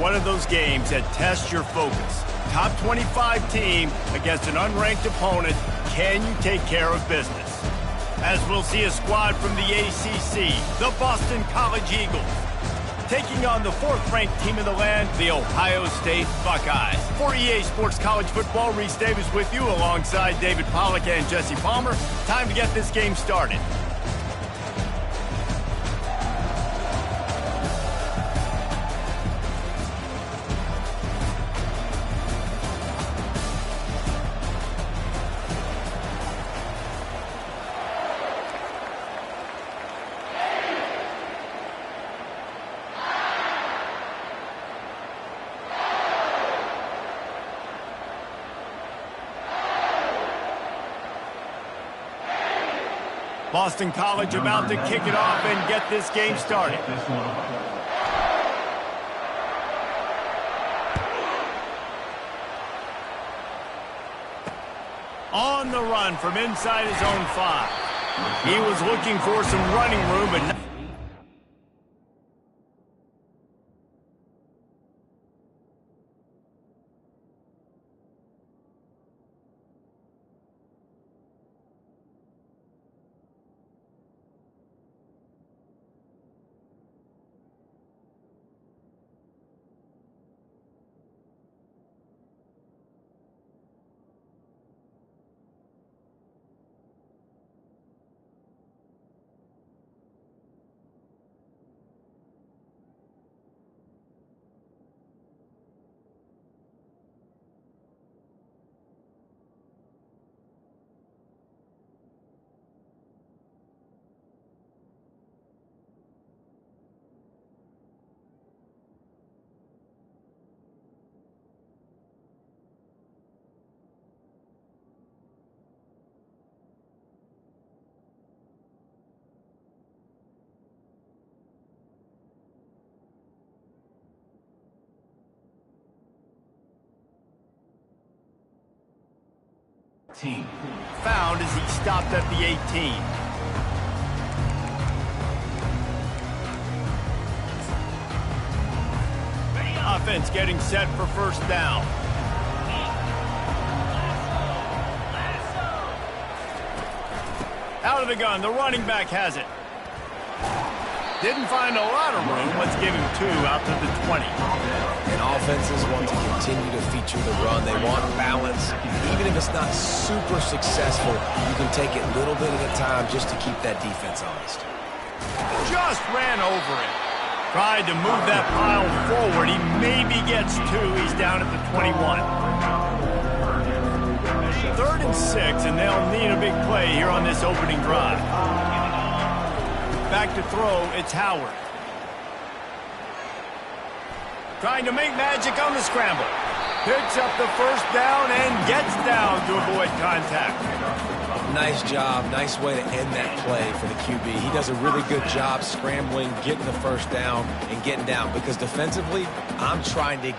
one of those games that tests your focus. Top 25 team against an unranked opponent. Can you take care of business? As we'll see a squad from the ACC, the Boston College Eagles, taking on the fourth-ranked team in the land, the Ohio State Buckeyes. For EA Sports College Football, Reese Davis with you alongside David Pollack and Jesse Palmer. Time to get this game started. Boston College about to kick it off and get this game started. On the run from inside his own 5. He was looking for some running room, but not. Found as he stopped at the 18. Offense getting set for first down. Out of the gun, the running back has it. Didn't find a lot of room. Let's give him 2 out to the 20. And offenses want to continue to feature the run. They want balance. Even if it's not super successful, you can take it little bit at a time just to keep that defense honest. Just ran over it. Tried to move that pile forward. He maybe gets 2. He's down at the 21. 3rd and 6, and they'll need a big play here on this opening drive. Back to throw, it's Howard. Trying to make magic on the scramble. Picks up the first down and gets down to avoid contact. Nice job. Nice way to end that play for the QB. He does a really good job scrambling, getting the first down, and getting down. Because defensively, I'm trying to...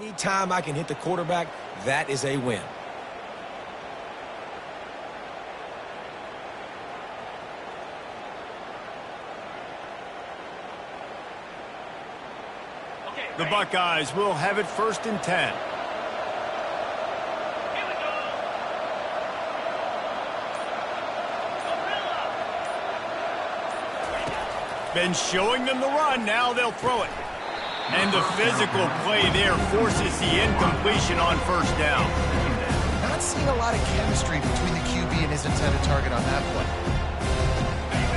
Anytime I can hit the quarterback, that is a win. The Buckeyes will have it 1st and 10. Been showing them the run, now they'll throw it. And the physical play there forces the incompletion on 1st down. Not seeing a lot of chemistry between the QB and his intended target on that play.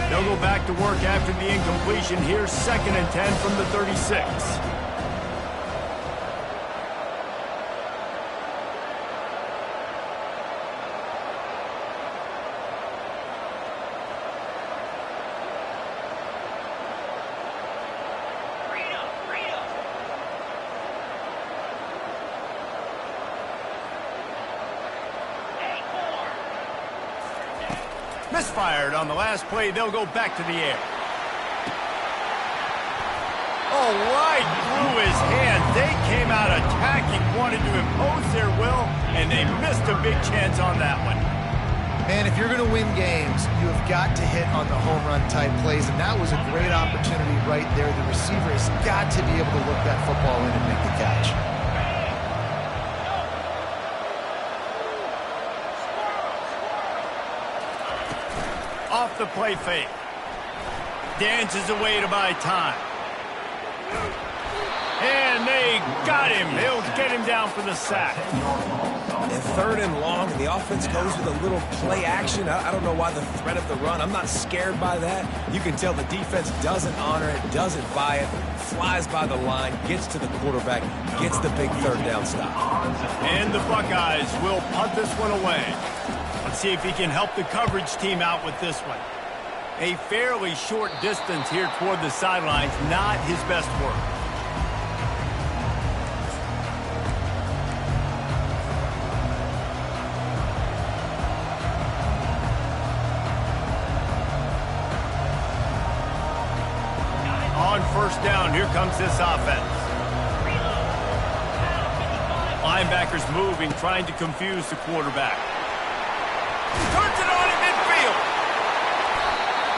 They'll go back to work after the incompletion. Here's 2nd and 10 from the 36. Misfired on the last play. They'll go back to the air. Oh, right through his hand. They came out attacking, wanted to impose their will, and they missed a big chance on that one. Man, if you're going to win games, you have got to hit on the home run type plays, and that was a great opportunity right there. The receiver has got to be able to look that football in and make the catch. Off the play fake. Dances away to buy time. And they got him. He'll get him down for the sack. And 3rd and long, and the offense goes with a little play action. I don't know why the threat of the run. I'm not scared by that. You can tell the defense doesn't honor it, doesn't buy it, flies by the line, gets to the quarterback, gets the big 3rd down stop. And the Buckeyes will punt this one away. Let's see if he can help the coverage team out with this one. A fairly short distance here toward the sidelines, not his best work. On 1st down, here comes this offense. Linebackers moving, trying to confuse the quarterback. Turns it on in midfield.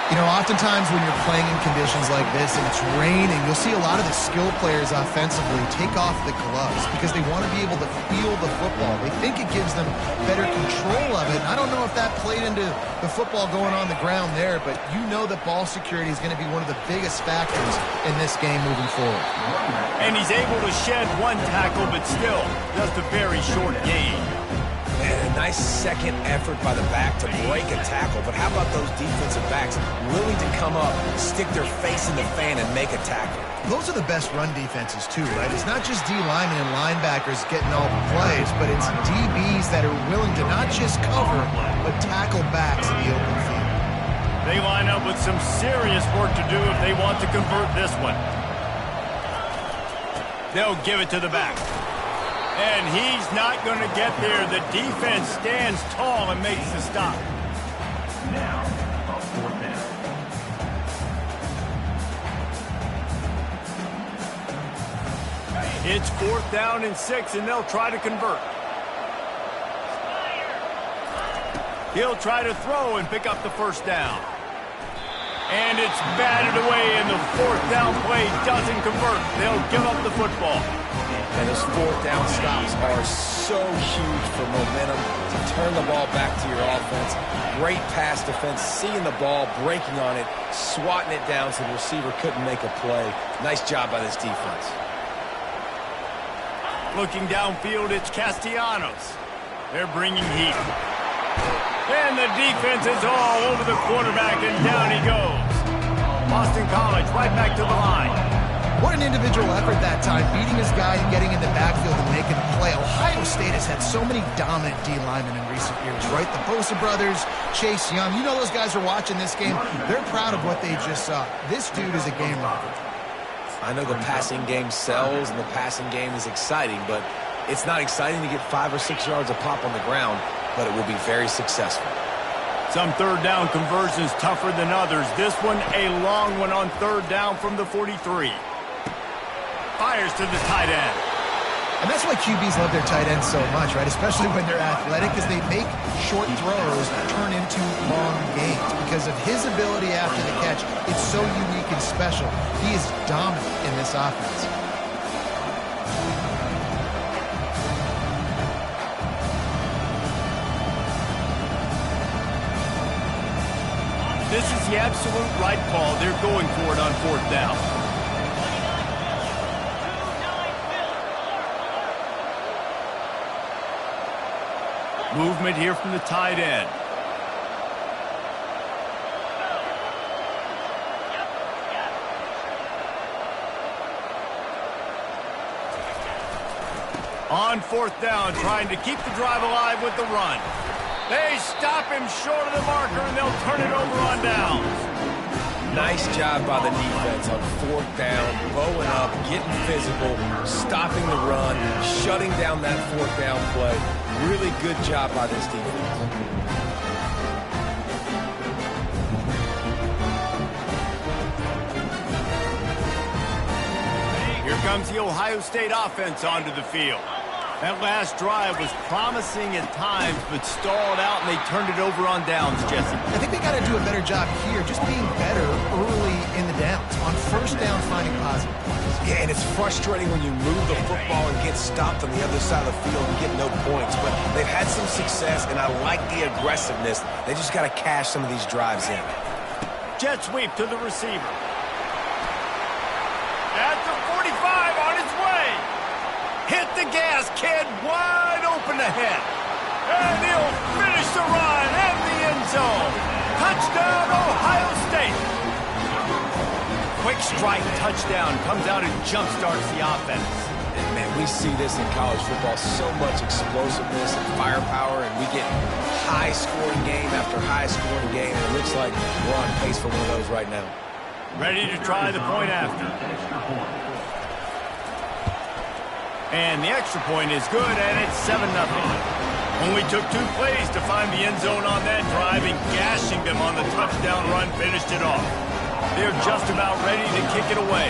You know, oftentimes when you're playing in conditions like this and it's raining, you'll see a lot of the skill players offensively take off the gloves because they want to be able to feel the football. They think it gives them better control of it. I don't know if that played into the football going on the ground there, but you know that ball security is going to be one of the biggest factors in this game moving forward. And he's able to shed one tackle, but still just a very short gain. And a nice second effort by the back to break a tackle. But how about those defensive backs willing to come up, stick their face in the fan, and make a tackle? Those are the best run defenses, too, right? It's not just D linemen and linebackers getting all the plays, but it's DBs that are willing to not just cover, but tackle backs in the open field. They line up with some serious work to do if they want to convert this one. They'll give it to the back. And he's not going to get there. The defense stands tall and makes the stop. Now, a 4th down. It's 4th down and 6, and they'll try to convert. He'll try to throw and pick up the 1st down. And it's batted away, and the 4th down play doesn't convert. They'll give up the football. And those 4th down stops are so huge for momentum to turn the ball back to your offense. Great pass defense, seeing the ball, breaking on it, swatting it down so the receiver couldn't make a play. Nice job by this defense. Looking downfield, it's Castellanos. They're bringing heat. And the defense is all over the quarterback, and down he goes. Boston College right back to the line. What an individual effort that time, beating his guy and getting in the backfield and making a play. Ohio State has had so many dominant D linemen in recent years, right? The Bosa brothers, Chase Young. You know those guys are watching this game. They're proud of what they just saw. This dude is a game record. I know the passing game sells and the passing game is exciting, but it's not exciting to get 5 or 6 yards a pop on the ground, but it will be very successful. Some 3rd down conversions tougher than others. This one a long one on 3rd down from the 43. Fires to the tight end. And that's why QBs love their tight ends so much, right? Especially when they're athletic, because they make short throws turn into long gains. Because of his ability after the catch, it's so unique and special. He is dominant in this offense. This is the absolute right call. They're going for it on 4th down. Movement here from the tight end. On 4th down, trying to keep the drive alive with the run. They stop him short of the marker, and they'll turn it over on downs. Nice job by the defense on 4th down, bowing up, getting physical, stopping the run, shutting down that 4th down play. Really good job by this defense. Here comes the Ohio State offense onto the field. That last drive was promising at times, but stalled out, and they turned it over on downs, Jesse. I think they got to do a better job here, just being better early in the downs. On 1st down, finding positive plays. Yeah, and it's frustrating when you move the football and get stopped on the other side of the field and get no points. But they've had some success, and I like the aggressiveness. They just got to cash some of these drives in. Jet sweep to the receiver. At the 45, on its way. Hit the gas, kid, wide open ahead. And he'll finish the run in the end zone. Touchdown, Ohio State. Quick strike touchdown comes out and jump-starts the offense. And man, we see this in college football, so much explosiveness and firepower, and we get high-scoring game after high-scoring game, and it looks like we're on pace for one of those right now. Ready to try the point after. And the extra point is good, and it's 7-0. Only took 2 plays to find the end zone on that drive, and gashing them on the touchdown run finished it off. They're just about ready to kick it away.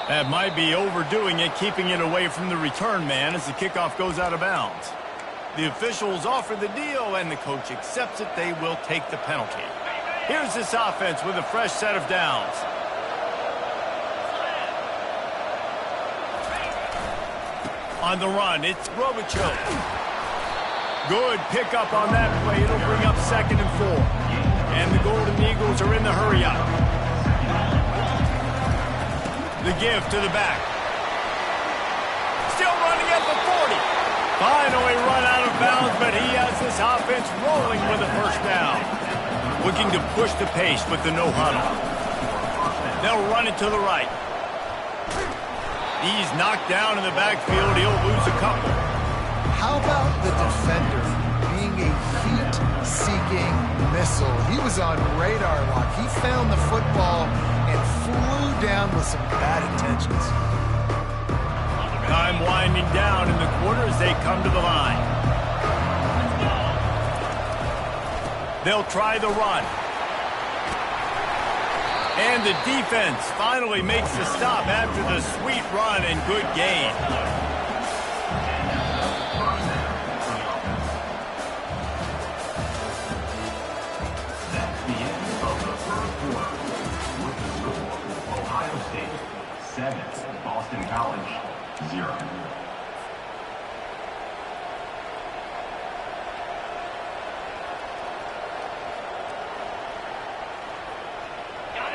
That might be overdoing it, keeping it away from the return man as the kickoff goes out of bounds. The officials offer the deal, and the coach accepts it. They will take the penalty. Here's this offense with a fresh set of downs. On the run, it's Robichaux. Good pickup on that play. It'll bring up 2nd and 4. And the Golden Eagles are in the hurry-up. The give to the back. Still running at the 40. Finally run out of bounds, but he has this offense rolling with a 1st down. Looking to push the pace with the no-huddle. They'll run it to the right. He's knocked down in the backfield. He'll lose a couple. How about the defender being a heat-seeking missile? He was on radar lock. He found the football and flew down with some bad intentions. Time winding down in the quarter as they come to the line. They'll try the run. And the defense finally makes the stop after the sweet run and good gain. That's the end of the 3rd quarter. With the score, Ohio State 7, Boston College 0.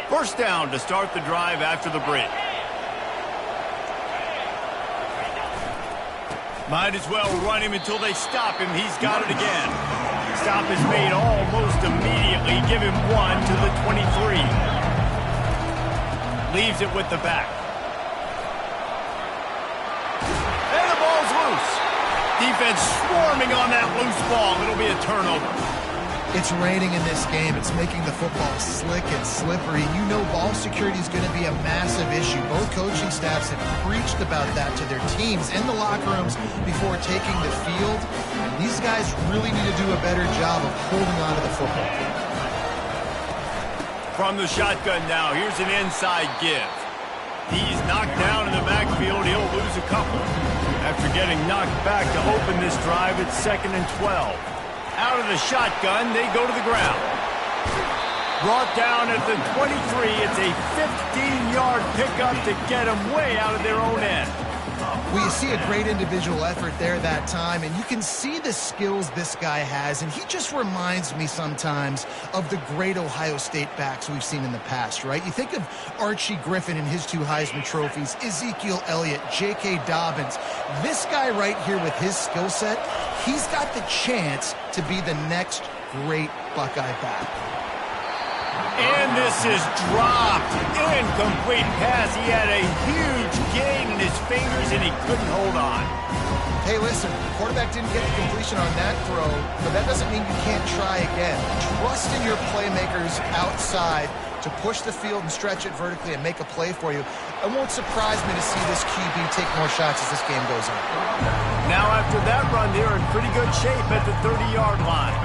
First down to start the drive after the break. Might as well run him until they stop him. He's got it again. Stop is made almost immediately. Give him 1 to the 23. Leaves it with the back. And the ball's loose. Defense swarming on that loose ball. It'll be a turnover. It's raining in this game. It's making the football slick and slippery. You know ball security is going to be a massive issue. Both coaching staffs have preached about that to their teams in the locker rooms before taking the field. And these guys really need to do a better job of holding on to the football. From the shotgun now, here's an inside give. He's knocked down in the backfield. He'll lose a couple. After getting knocked back to open this drive, it's 2nd and 12. Out of the shotgun, they go to the ground. Brought down at the 23. It's a 15-yard pickup to get them way out of their own end. Well, you see a great individual effort there that time, and you can see the skills this guy has, and he just reminds me sometimes of the great Ohio State backs we've seen in the past, right? You think of Archie Griffin and his 2 Heisman trophies, Ezekiel Elliott, J.K. Dobbins. This guy right here with his skill set, he's got the chance to be the next great Buckeye back. And this is dropped. Incomplete pass. He had a huge gain in his fingers, and he couldn't hold on. Hey, listen, the quarterback didn't get the completion on that throw, but that doesn't mean you can't try again. Trust in your playmakers outside to push the field and stretch it vertically and make a play for you. It won't surprise me to see this QB take more shots as this game goes on. Now, after that run, they're in pretty good shape at the 30-yard line.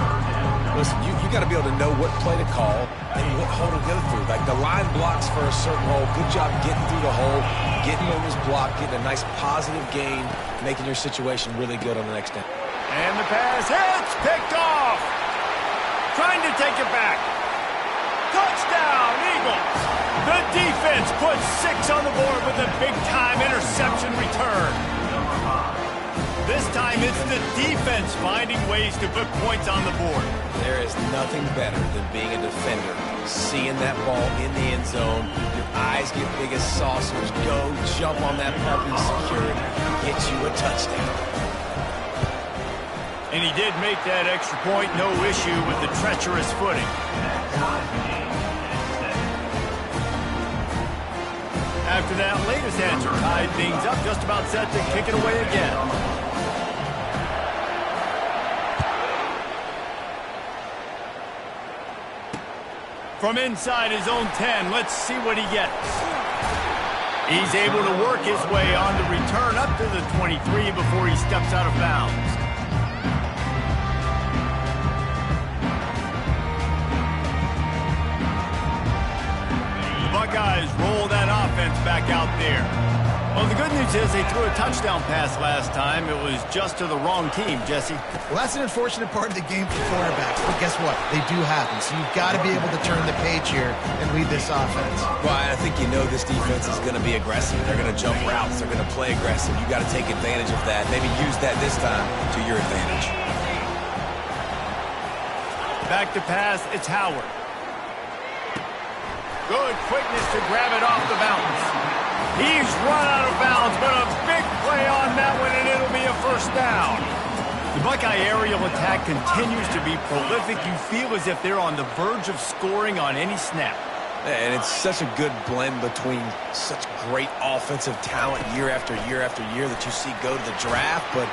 Listen, you got to be able to know what play to call and what hole to go through. Like the line blocks for a certain hole. Good job getting through the hole, getting on this block, getting a nice positive gain, making your situation really good on the next down. And the pass hits, picked off. Trying to take it back. Touchdown, Eagles. The defense puts 6 on the board with a big-time interception return. This time it's the defense finding ways to put points on the board. There is nothing better than being a defender, seeing that ball in the end zone, your eyes get big as saucers, go jump on that puppy, secure it, get you a touchdown. And he did make that extra point, no issue with the treacherous footing. After that latest answer tied things up, just about set to kick it away again. From inside his own 10, let's see what he gets. He's able to work his way on the return up to the 23 before he steps out of bounds. The Buckeyes roll that offense back out there. Well, the good news is they threw a touchdown pass last time. It was just to the wrong team, Jesse. Well, that's an unfortunate part of the game for quarterbacks, but guess what? They do happen, so you've got to be able to turn the page here and lead this offense. Well, I think you know this defense is going to be aggressive. They're going to jump routes. They're going to play aggressive. You got to take advantage of that. Maybe use that this time to your advantage. Back to pass, it's Howard. Good quickness to grab it off the bounce. He's run out of bounds, but a big play on that one, and it'll be a first down. The Buckeye aerial attack continues to be prolific. You feel as if they're on the verge of scoring on any snap. And it's such a good blend between such great offensive talent year after year after year that you see go to the draft, but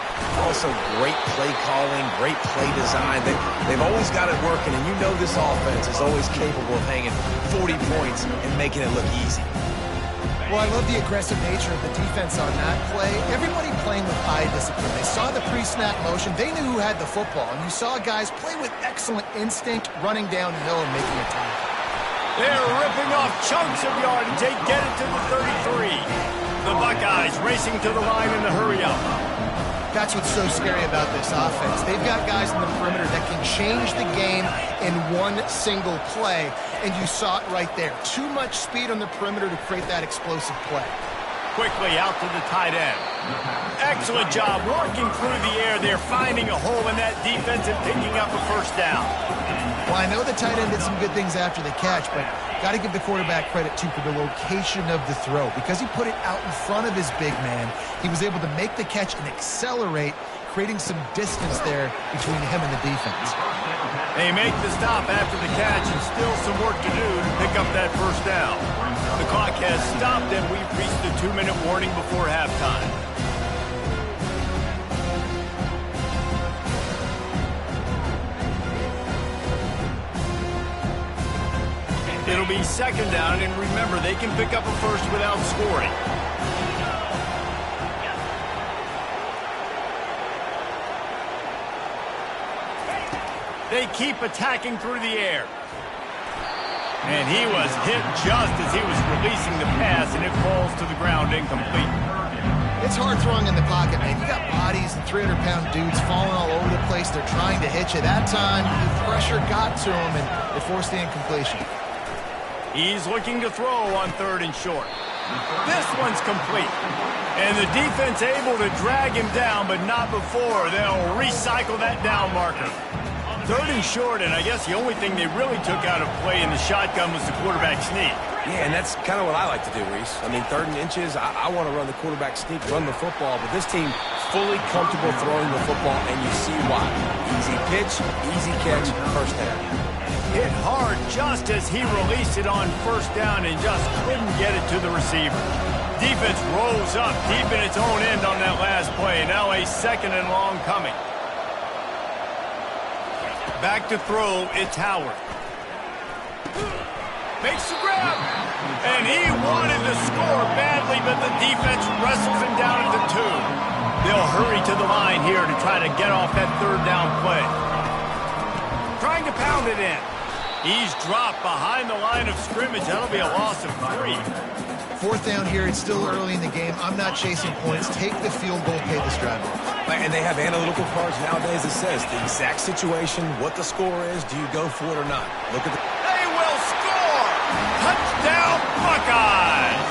also great play calling, great play design. They've always got it working, and you know this offense is always capable of hanging 40 points and making it look easy. Well, I love the aggressive nature of the defense on that play. Everybody playing with eye discipline. They saw the pre-snap motion. They knew who had the football. And you saw guys play with excellent instinct, running downhill and making a tackle. They're ripping off chunks of yardage. They get it to the 33. The Buckeyes racing to the line in the hurry-up. That's what's so scary about this offense. They've got guys in the perimeter that can change the game in one single play, and you saw it right there. Too much speed on the perimeter to create that explosive play. Quickly out to the tight end. Excellent job working through the air. They're finding a hole in that defense and picking up a first down. Well, I know the tight end did some good things after the catch, but got to give the quarterback credit, too, for the location of the throw. Because he put it out in front of his big man, he was able to make the catch and accelerate, creating some distance there between him and the defense. They make the stop after the catch, and still some work to do to pick up that first down. The clock has stopped, and we've reached the 2-minute warning before halftime. It'll be second down, and remember, they can pick up a first without scoring. They keep attacking through the air. And he was hit just as he was releasing the pass, and it falls to the ground incomplete. It's hard throwing in the pocket, man. You got bodies and 300-pound dudes falling all over the place. They're trying to hit you. That time, the pressure got to him, and it forced the incompletion. He's looking to throw on 3rd and short. This one's complete. And the defense able to drag him down, but not before. They'll recycle that down marker. 3rd and short, and I guess the only thing they really took out of play in the shotgun was the quarterback sneak. Yeah, and that's kind of what I like to do, Reese. I mean, 3rd and inches, I want to run the quarterback sneak, run the football, but this team fully comfortable throwing the football, and you see why. Easy pitch, easy catch, first down. Hit hard just as he released it on 1st down and just couldn't get it to the receiver. Defense rolls up deep in its own end on that last play. Now a 2nd and long coming. Back to throw, it's Howard. Makes the grab. And he wanted to score badly, but the defense wrestles him down at the 2. They'll hurry to the line here to try to get off that 3rd down play. Trying to pound it in. He's dropped behind the line of scrimmage. That'll be a loss of 3. 4th down here. It's still early in the game. I'm not chasing points. Take the field goal, pay this drive. And they have analytical cards nowadays that says the exact situation, what the score is, do you go for it or not? Look at the... They will score! Touchdown, Buckeyes!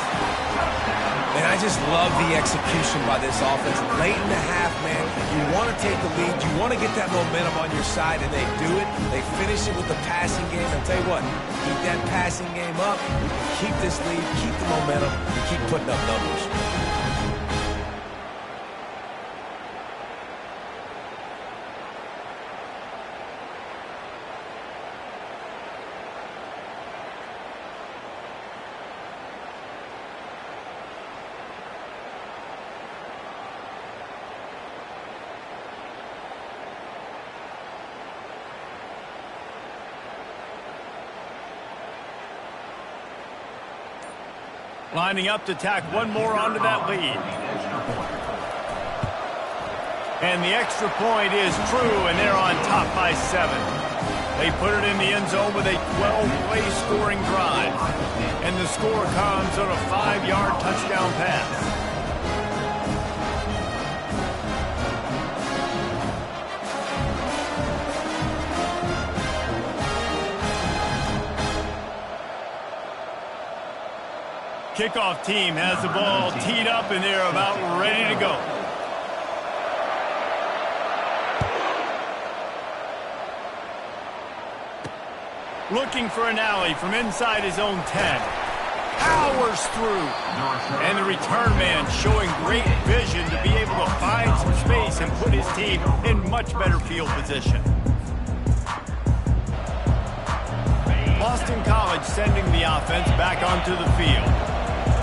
And I just love the execution by this offense. Late in the half, man, you want to take the lead. You want to get that momentum on your side, and they do it. They finish it with the passing game. And tell you what, keep that passing game up. Keep this lead, keep the momentum, and keep putting up numbers. Lining up to tack one more onto that lead. And the extra point is true, and they're on top by 7. They put it in the end zone with a 12-play scoring drive. And the score comes on a 5-yard touchdown pass. Kickoff team has the ball teed up, and they're about ready to go. Looking for an alley from inside his own 10. Powers through. And the return man showing great vision to be able to find some space and put his team in much better field position. Boston College sending the offense back onto the field.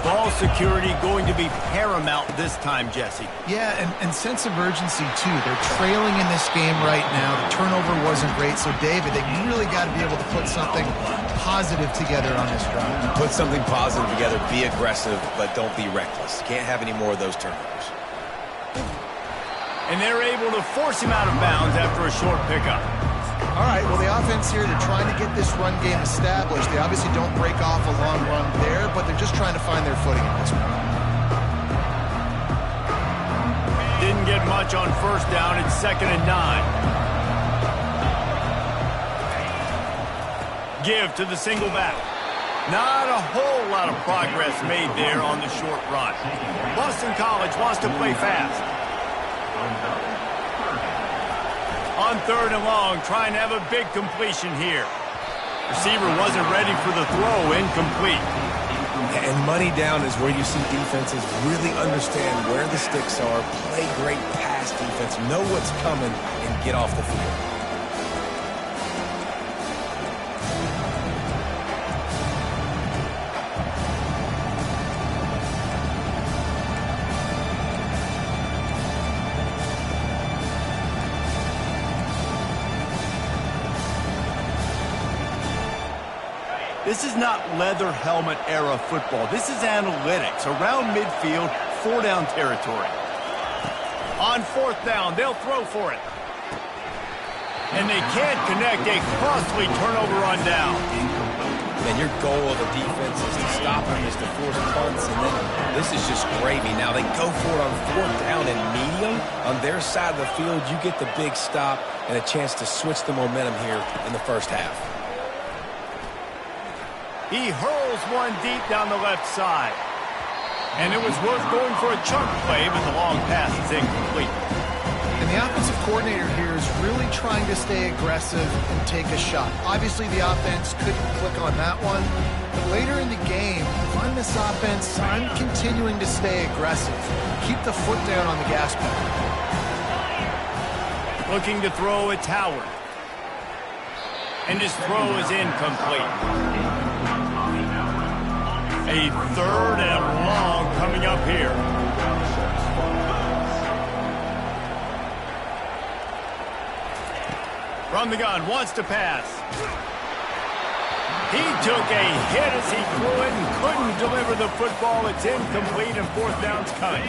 Ball security going to be paramount this time, Jesse. Yeah, and sense of urgency, too. They're trailing in this game right now. The turnover wasn't great, so, David, they really got to be able to put something positive together on this drive. Put something positive together, be aggressive, but don't be reckless. Can't have any more of those turnovers. And they're able to force him out of bounds after a short pickup. All right, well, the offense here, they're trying to get this run game established. They obviously don't break off a long run there, but they're just trying to find their footing at this point. Didn't get much on 1st down. It's 2nd and 9. Give to the single back. Not a whole lot of progress made there on the short run. Boston College wants to play fast. On 3rd and long, trying to have a big completion here. Receiver wasn't ready for the throw, incomplete. And money down is where you see defenses really understand where the sticks are, play great pass defense, know what's coming, and get off the field. This is not leather helmet era football. This is analytics. Around midfield, 4-down territory. On 4th down, they'll throw for it. And they can't connect. A costly turnover on down. Man, your goal of the defense is to stop him, is to force punts, and then this is just gravy. Now they go for it on 4th down and medium. On their side of the field, you get the big stop and a chance to switch the momentum here in the first half. He hurls one deep down the left side. And it was worth going for a chunk play, but the long pass is incomplete. And the offensive coordinator here is really trying to stay aggressive and take a shot. Obviously, the offense couldn't click on that one. But later in the game, if I'm this offense, I'm continuing to stay aggressive. Keep the foot down on the gas pedal. Looking to throw, it's Howard. And his throw is incomplete. A 3rd and long coming up here. From the gun, wants to pass. He took a hit as he threw it and couldn't deliver the football. It's incomplete and 4th down's coming.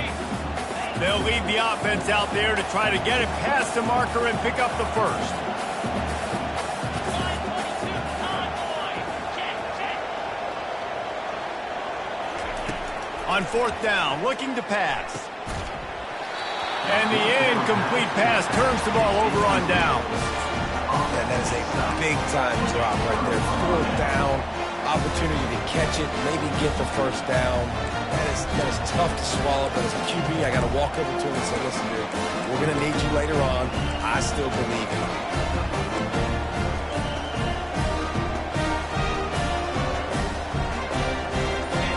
They'll leave the offense out there to try to get it past the marker and pick up the first. On 4th down, looking to pass. And the incomplete pass turns the ball over on down. Yeah, that is a big-time drop right there. 4th down, opportunity to catch it, maybe get the first down. That is tough to swallow, but as a QB, I got to walk over to him and say, listen, dude, we're going to need you later on. I still believe in you.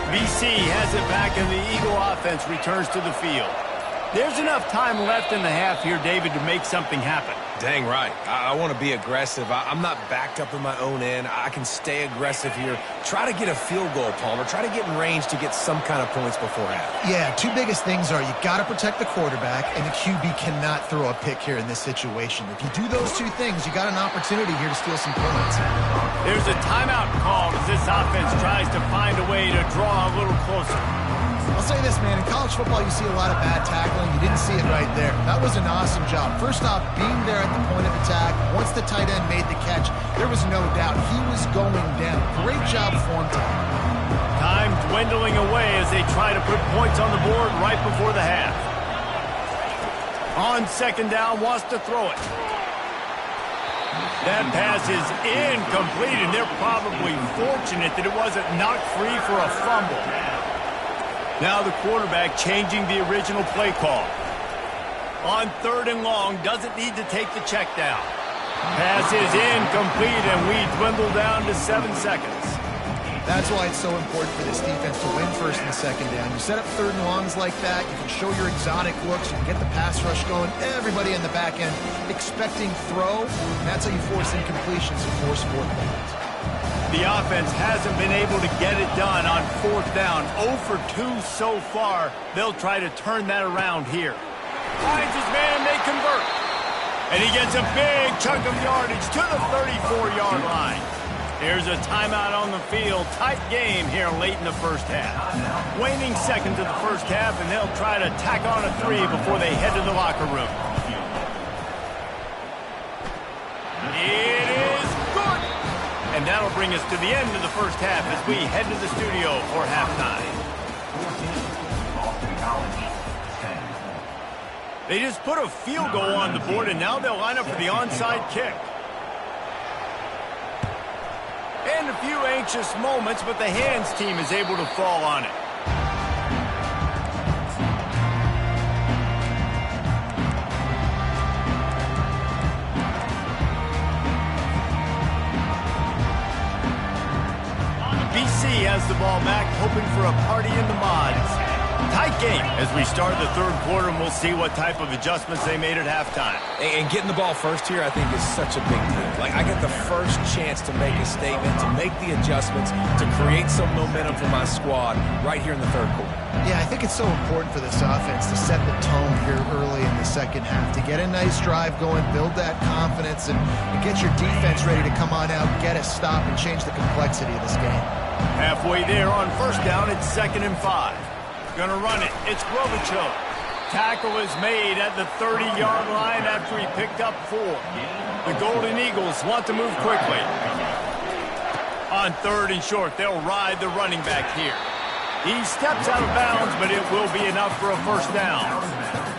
BC has it back, and the Eagle offense returns to the field. There's enough time left in the half here, David, to make something happen. Dang right. I want to be aggressive. I'm not backed up in my own end. I can stay aggressive here. Try to get a field goal, Palmer. Try to get in range to get some kind of points before half. Yeah, 2 biggest things are you got to protect the quarterback, and the QB cannot throw a pick here in this situation. If you do those 2 things, you got an opportunity here to steal some points. There's a timeout called as this offense tries to find a way to draw a little closer. I'll say this, man. In college football, you see a lot of bad tackling. You didn't see it right there. That was an awesome job. First off, being there at the point of attack. Once the tight end made the catch, there was no doubt he was going down. Great job form time. Time dwindling away as they try to put points on the board right before the half. On 2nd down, wants to throw it. That pass is incomplete, and they're probably fortunate that it wasn't knocked free for a fumble. Now the quarterback changing the original play call. On 3rd and long, doesn't need to take the check down. Pass is incomplete, and we dwindle down to 7 seconds. That's why it's so important for this defense to win 1st and 2nd down. You set up 3rd and longs like that, you can show your exotic looks, you can get the pass rush going, everybody in the back end expecting throw, and that's how you force incompletions and force 4th downs. The offense hasn't been able to get it done on 4th down. 0 for 2 so far. They'll try to turn that around here. Finds his man, they convert. And he gets a big chunk of yardage to the 34-yard line. There's a timeout on the field. Tight game here late in the first half. Waning seconds of the first half, and they'll try to tack on a 3 before they head to the locker room. It is good. And that'll bring us to the end of the first half as we head to the studio for halftime. Boston College, 10. They just put a field goal on the board, and now they'll line up for the onside kick. And a few anxious moments, but the hands team is able to fall on it. BC has the ball back, hoping for a party in the mods. Tight game as we start the 3rd quarter, and we'll see what type of adjustments they made at halftime. And getting the ball first here, I think, is such a big deal. Like, I get the first chance to make a statement, to make the adjustments, to create some momentum for my squad right here in the 3rd quarter. Yeah, I think it's so important for this offense to set the tone here early in the second half, to get a nice drive going, build that confidence, and get your defense ready to come on out, get a stop, and change the complexity of this game. Halfway there on 1st down, it's 2nd and 5. Gonna run it. It's Grovichuk. Tackle is made at the 30-yard line after he picked up 4. The Golden Eagles want to move quickly. On 3rd and short, they'll ride the running back here. He steps out of bounds, but it will be enough for a first down.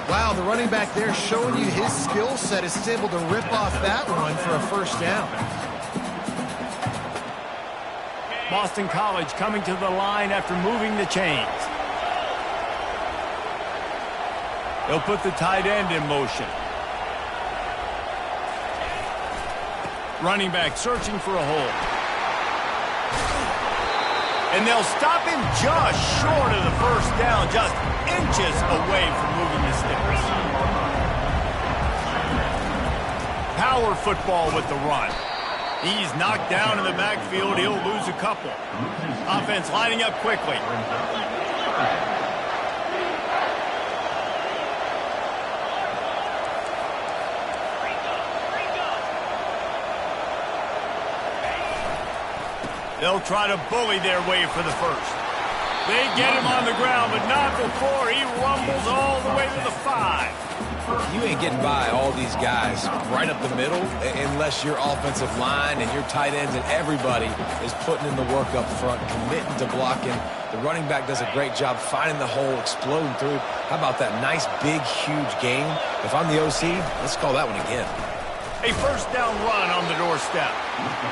Wow, the running back there showing you his skill set is able to rip off that one for a first down. Boston College coming to the line after moving the chains. They'll put the tight end in motion. Running back searching for a hole. And they'll stop him just short of the first down, just inches away from moving the sticks. Power football with the run. He's knocked down in the backfield. He'll lose a couple. Offense lining up quickly. They'll try to bully their way for the first. They get him on the ground, but not before he rumbles all the way to the 5. You ain't getting by all these guys right up the middle unless your offensive line and your tight ends and everybody is putting in the work up front, committing to blocking. The running back does a great job finding the hole, exploding through. How about that nice, big, huge gain? If I'm the OC, let's call that one again. A first down run on the doorstep.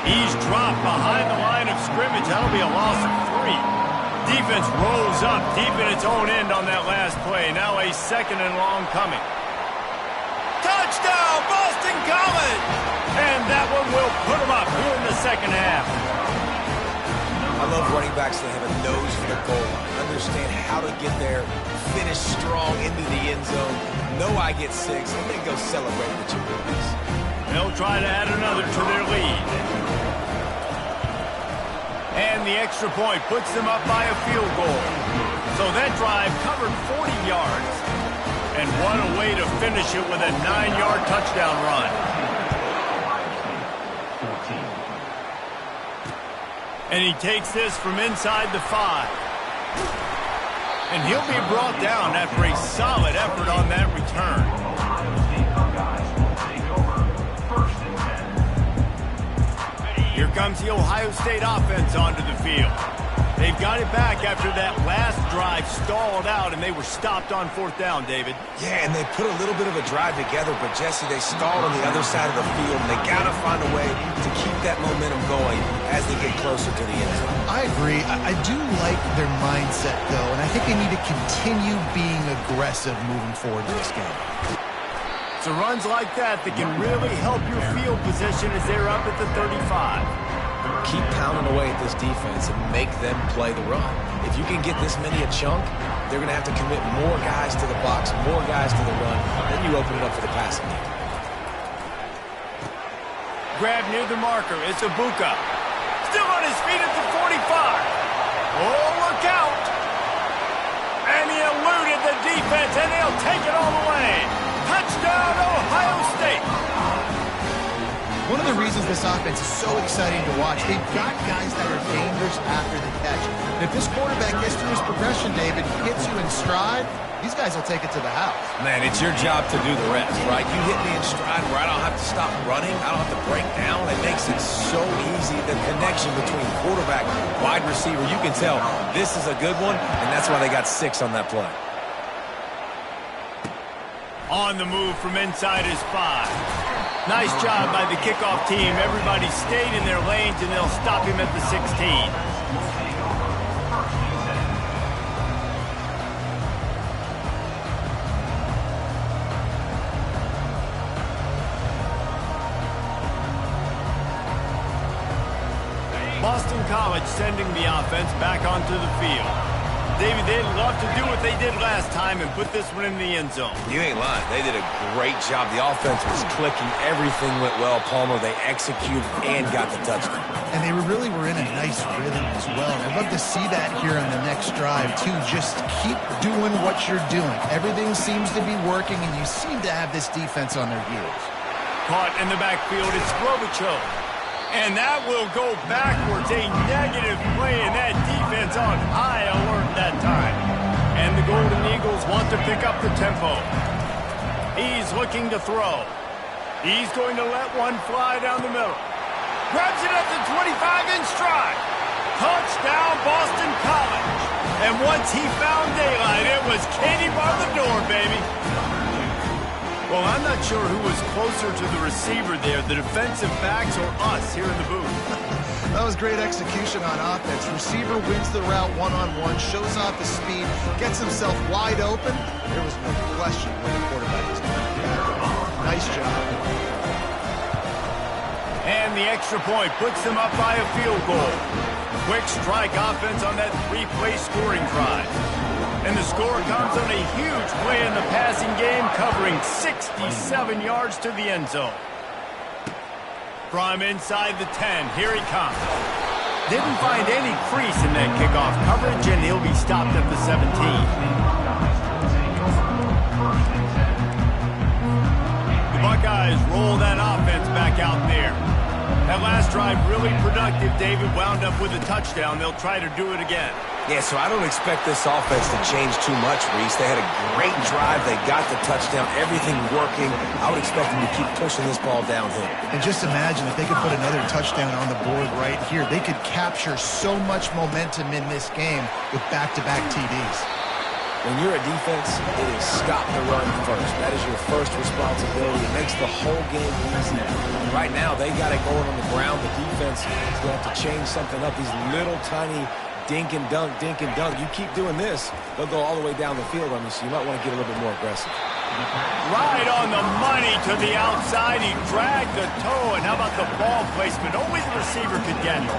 He's dropped behind the line of scrimmage. That'll be a loss of 3. Defense rolls up deep in its own end on that last play. Now a 2nd and long coming. Touchdown, Boston College! And that one will put them up here in the second half. I love running backs that have a nose for the goal line, understand how to get there, finish strong into the end zone, know I get 6, and then go celebrate with your boys. They'll try to add another to their lead. And the extra point puts them up by a field goal. So that drive covered 40 yards. And what a way to finish it with a 9-yard touchdown run. And he takes this from inside the 5. And he'll be brought down after a solid effort on that return. Here comes the Ohio State offense onto the field. They've got it back after that last drive stalled out, and they were stopped on 4th down, David. Yeah, and they put a little bit of a drive together, but, Jesse, they stalled on the other side of the field, and they got to find a way to keep that momentum going as they get closer to the end zone. I agree. I do like their mindset, though, and I think they need to continue being aggressive moving forward in this game. It's runs like that that can really help your field position as they're up at the 35. Keep pounding away at this defense and make them play the run. If you can get this many a chunk, they're going to have to commit more guys to the box, more guys to the run. Then you open it up for the passing game. Grab near the marker. It's Ibuka. Still on his feet at the 45. Oh, look out. And he eluded the defense, and they'll take it all the way. Touchdown, Ohio State. One of the reasons this offense is so exciting to watch, they've got guys that are dangerous after the catch. And if this quarterback gets through his progression, David, hits you in stride, these guys will take it to the house. Man, it's your job to do the rest, right? You hit me in stride where I don't have to stop running. I don't have to break down. It makes it so easy. The connection between quarterback, wide receiver, you can tell this is a good one, and that's why they got 6 on that play. On the move from inside his 5. Nice job by the kickoff team. Everybody stayed in their lanes, and they'll stop him at the 16. Boston College sending the offense back onto the field. David, they'd love to do what they did last time and put this one in the end zone. You ain't lying. They did a great job. The offense was clicking. Everything went well, Palmer. They executed and got the touchdown. And they really were in a nice rhythm as well. I'd love to see that here on the next drive, too. Just keep doing what you're doing. Everything seems to be working, and you seem to have this defense on their heels. Caught in the backfield, it's Globichov. And that will go backwards. A negative play, and that defense on high alert that time. And the Golden Eagles want to pick up the tempo. He's looking to throw. He's going to let one fly down the middle. Grabs it at the 25 in stride. Touchdown, Boston College. And once he found daylight, it was Katie bar the door, baby. Well, I'm not sure who was closer to the receiver there, the defensive backs or us here in the booth. That was great execution on offense. Receiver wins the route one-on-one, shows off his speed, gets himself wide open. There was no question when the quarterback was going back. Nice job. And the extra point puts them up by a field goal. Quick strike offense on that three-play scoring drive. And the score comes on a huge play in the passing game, covering 67 yards to the end zone. From inside the 10, here he comes. Didn't find any crease in that kickoff coverage, and he'll be stopped at the 17. The Buckeyes roll that offense back out there. That last drive really productive. David wound up with a touchdown. They'll try to do it again. Yeah, so I don't expect this offense to change too much, Reese. They had a great drive. They got the touchdown. Everything working. I would expect them to keep pushing this ball downhill. And just imagine if they could put another touchdown on the board right here. They could capture so much momentum in this game with back-to-back TDs. When you're a defense, it is stop the run first. That is your first responsibility. It makes the whole game easy. Right now, they got it going on the ground. The defense is going to have to change something up. These little tiny dink and dunk, dink and dunk. You keep doing this, they'll go all the way down the field on you, so you might want to get a little bit more aggressive. Right on the money to the outside. He dragged the toe, and how about the ball placement? Only the receiver could get it.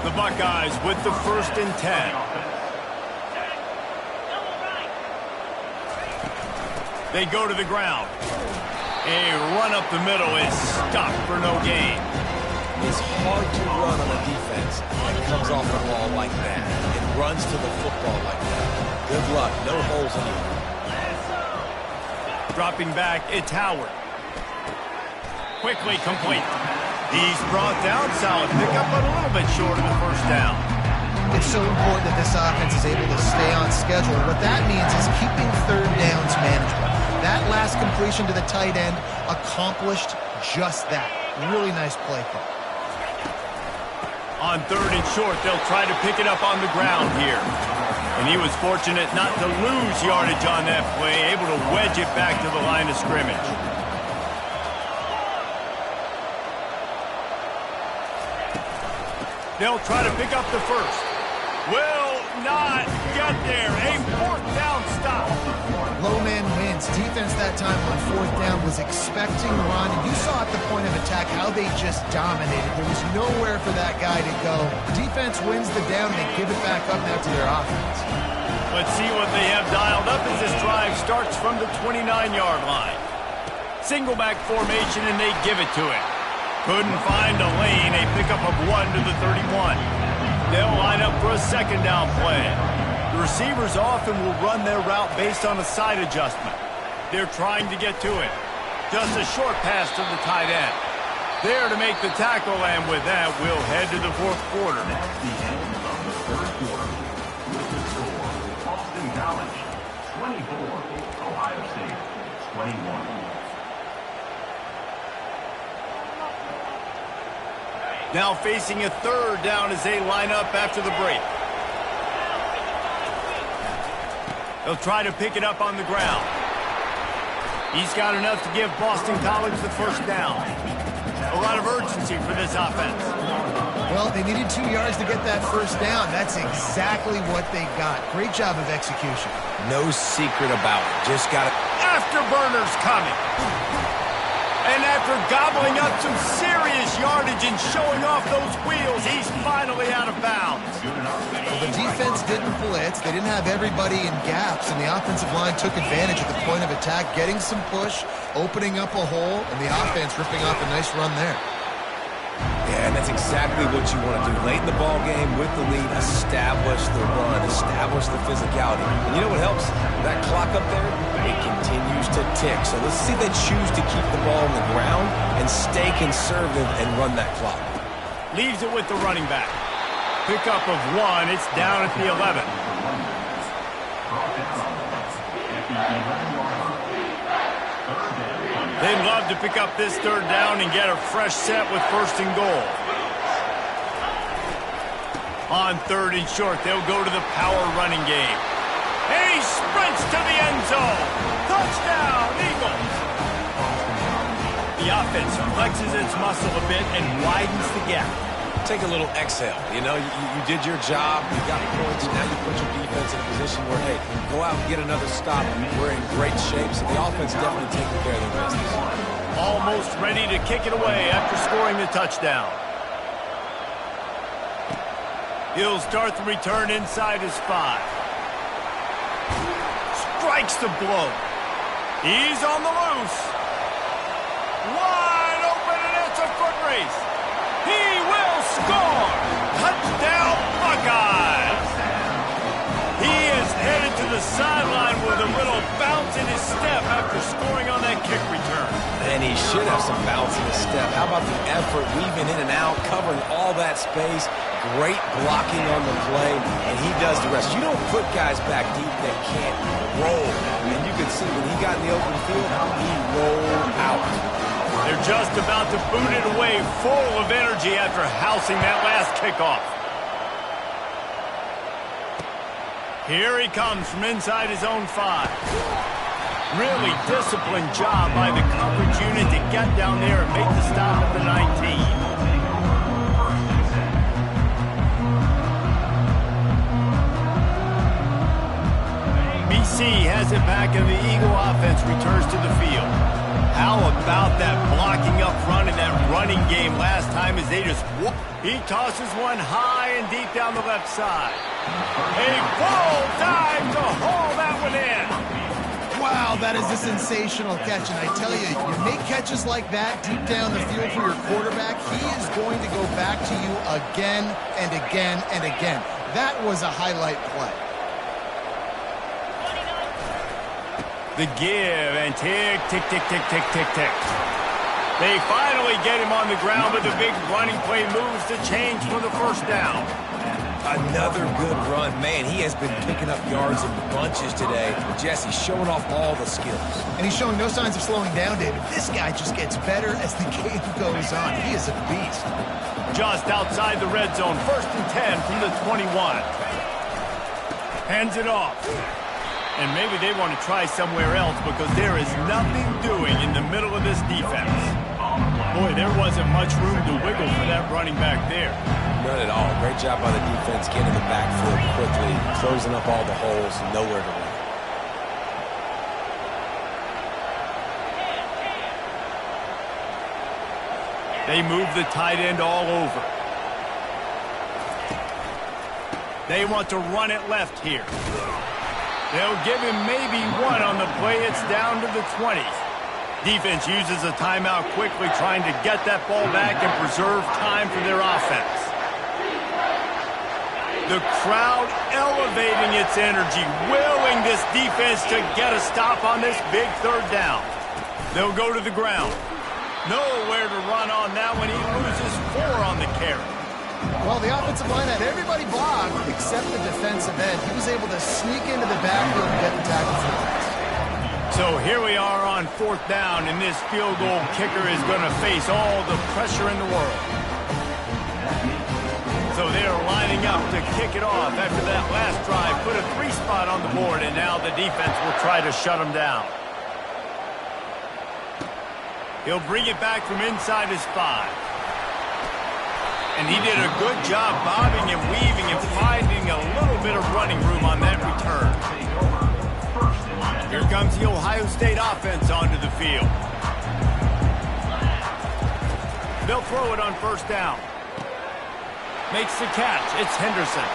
The Buckeyes with the 1st and 10. They go to the ground. A run up the middle is stopped for no gain. It's hard to run on a defense that comes off the ball like that. It runs to the football like that. Good luck. No holes in it. Dropping back, it's Howard. Quickly complete. He's brought down. Solid pickup, but a little bit short of the 1st down. It's so important that this offense is able to stay on schedule. What that means is keeping 3rd downs manageable. That last completion to the tight end accomplished just that. Really nice play call. On 3rd and short, they'll try to pick it up on the ground here. And he was fortunate not to lose yardage on that play, able to wedge it back to the line of scrimmage. They'll try to pick up the 1st. Will not get there. A 4th down stop. Low man wins. Defense that time on 4th down was expecting run. And you saw at the point of attack how they just dominated. There was nowhere for that guy to go. Defense wins the down. They give it back up now to their offense. Let's see what they have dialed up as this drive starts from the 29-yard line. Single back formation, and they give it to him. Couldn't find a lane. A pickup of 1 to the 31. They'll line up for a 2nd down play. The receivers often will run their route based on a side adjustment. They're trying to get to it. Just a short pass to the tight end. There to make the tackle, and with that, we'll head to the 4th quarter. That's the end of the 3rd quarter. With the score, Boston College 24, Ohio State 21. Now facing a 3rd down as they line up after the break. They'll try to pick it up on the ground. He's got enough to give Boston College the 1st down. A lot of urgency for this offense. Well, they needed 2 yards to get that 1st down. That's exactly what they got. Great job of execution. No secret about it. Just got it. Afterburners coming. And after gobbling up some serious yardage and showing off those wheels, he's finally out of bounds. Well, the defense didn't blitz. They didn't have everybody in gaps, and the offensive line took advantage at the point of attack, getting some push, opening up a hole, and the offense ripping off a nice run there. Yeah, and that's exactly what you want to do. Late in the ball game with the lead, establish the run, establish the physicality. And you know what helps? That clock up there, it continues to tick. So let's see if they choose to keep the ball on the ground and stay conservative and run that clock. Leaves it with the running back. Pickup of 1. It's down at the 11. They'd love to pick up this 3rd down and get a fresh set with 1st and goal. On 3rd and short, they'll go to the power running game. And he sprints to the end zone. Touchdown, Eagles. The offense flexes its muscle a bit and widens the gap. Take a little exhale. You know, you did your job. You got points. Now you put your defense in a position where, hey, go out and get another stop. We're in great shape, so the offense definitely taking care of their business. Almost ready to kick it away after scoring the touchdown. He'll start the return inside his 5. Strikes the blow. He's on the loose. Wide open, and it's a foot race. He will score. Touchdown, Buckeyes. He is headed to the sideline with a little bounce in his step after scoring on that kick return. And he should have some bounce in his step. How about the effort, weaving in and out, covering all that space. Great blocking on the play, and he does the rest. You don't put guys back deep that can't roll. And you can see when he got in the open field, he rolled out. They're just about to boot it away, full of energy after housing that last kickoff. Here he comes from inside his own 5. Really disciplined job by the coverage unit to get down there and make the stop at the 19. BC has it back and the Eagle offense returns to the field. How about that blocking up front in that running game last time as they just whoop. He tosses one high and deep down the left side. A full dive to haul that one in. Wow, that is a sensational catch. And I tell you, you make catches like that deep down the field for your quarterback, he is going to go back to you again and again and again. That was a highlight play. The give and tick, tick, tick, tick, tick, tick, tick. They finally get him on the ground, but the big running play moves to change for the first down. Another good run. Man, he has been picking up yards in bunches today. Jesse showing off all the skills. And he's showing no signs of slowing down, David. This guy just gets better as the game goes on. He is a beast. Just outside the red zone, 1st and 10 from the 21. Hands it off. And maybe they want to try somewhere else because there is nothing doing in the middle of this defense. Boy, there wasn't much room to wiggle for that running back there. None at all. Great job by the defense getting in the backfield quickly, closing up all the holes, nowhere to run. They move the tight end all over. They want to run it left here. They'll give him maybe one on the play. It's down to the 20s. Defense uses a timeout quickly, trying to get that ball back and preserve time for their offense. The crowd elevating its energy, willing this defense to get a stop on this big 3rd down. They'll go to the ground. Nowhere to run on that one. He loses 4 on the carry. Well, the offensive line had everybody blocked except the defensive end. He was able to sneak into the backfield and get the tackle for the loss. So here we are on 4th down, and this field goal kicker is going to face all the pressure in the world. So they're lining up to kick it off after that last drive. Put a 3 spot on the board, and now the defense will try to shut them down. He'll bring it back from inside his 5. And he did a good job bobbing and weaving and finding a little bit of running room on that return. Here comes the Ohio State offense onto the field. They'll throw it on 1st down. Makes the catch. It's Henderson.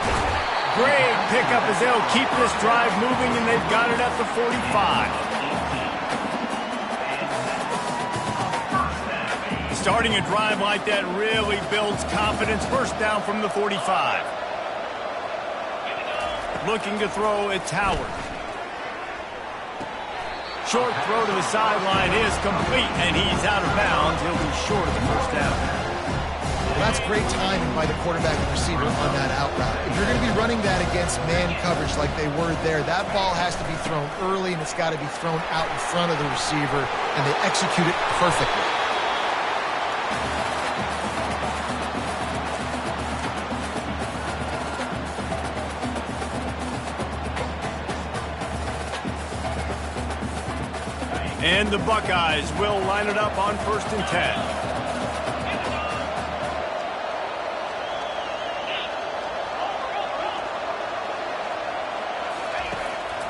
Great pickup as they'll keep this drive moving, and they've got it at the 45. Starting a drive like that really builds confidence. 1st down from the 45. Looking to throw, it's Howard. Short throw to the sideline is complete, and he's out of bounds. He'll be short of the 1st down. Well, that's great timing by the quarterback and receiver on that out route. If you're going to be running that against man coverage like they were there, that ball has to be thrown early, and it's got to be thrown out in front of the receiver, and they execute it perfectly. And the Buckeyes will line it up on 1st and 10.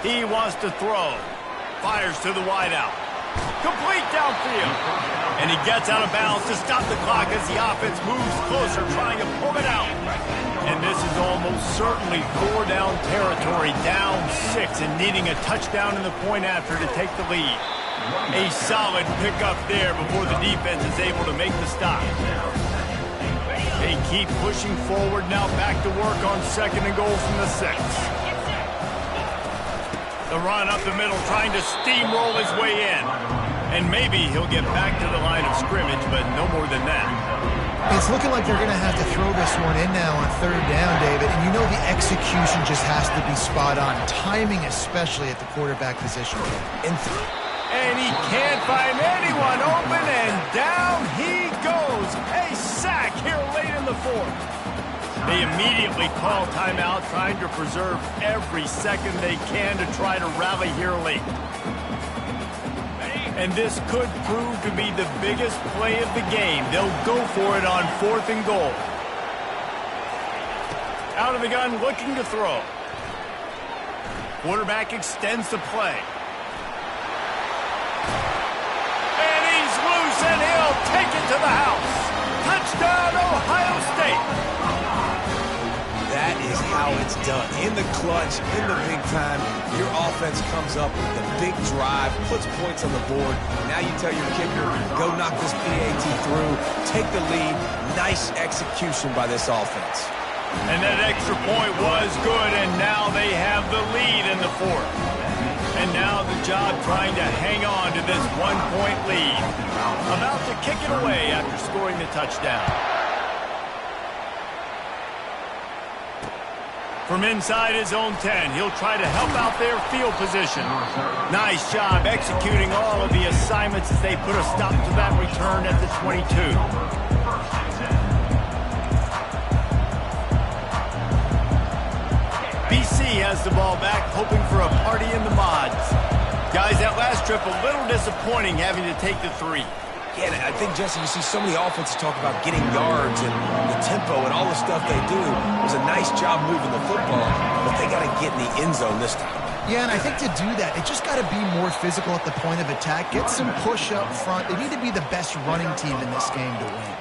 He wants to throw. Fires to the wideout. Complete downfield. And he gets out of bounds to stop the clock as the offense moves closer, trying to pull it out. And this is almost certainly 4-down territory, down 6, and needing a touchdown in the point after to take the lead. A solid pickup there before the defense is able to make the stop. They keep pushing forward now, back to work on 2nd and goal from the 6. The run up the middle, trying to steamroll his way in. And maybe he'll get back to the line of scrimmage, but no more than that. It's looking like they're going to have to throw this one in now on 3rd down, David. And you know the execution just has to be spot on. Timing especially at the quarterback position. And he can't find anyone open, and down he goes. A sack here late in the 4th. They immediately call timeout, trying to preserve every second they can to try to rally here late. And this could prove to be the biggest play of the game. They'll go for it on 4th and goal. Out of the gun, looking to throw. Quarterback extends the play. And he's loose, and he'll take it to the house. Touchdown, Ohio State. That is how it's done. In the clutch, in the big time, your offense comes up with the big drive, puts points on the board. Now you tell your kicker, go knock this PAT through, take the lead. Nice execution by this offense. And that extra point was good, and now they have the lead in the 4th. And now the job trying to hang on to this 1-point lead. About to kick it away after scoring the touchdown. From inside his own 10, he'll try to help out their field position. Nice job executing all of the assignments as they put a stop to that return at the 22. BC has the ball back, hoping for a party in the mods. Guys, that last trip a little disappointing, having to take the 3. Yeah, and I think, Jesse, you see so many offenses talk about getting yards and the tempo and all the stuff they do. It was a nice job moving the football, but they got to get in the end zone this time. Yeah, and I think to do that, they just got to be more physical at the point of attack. Get some push up front. They need to be the best running team in this game to win.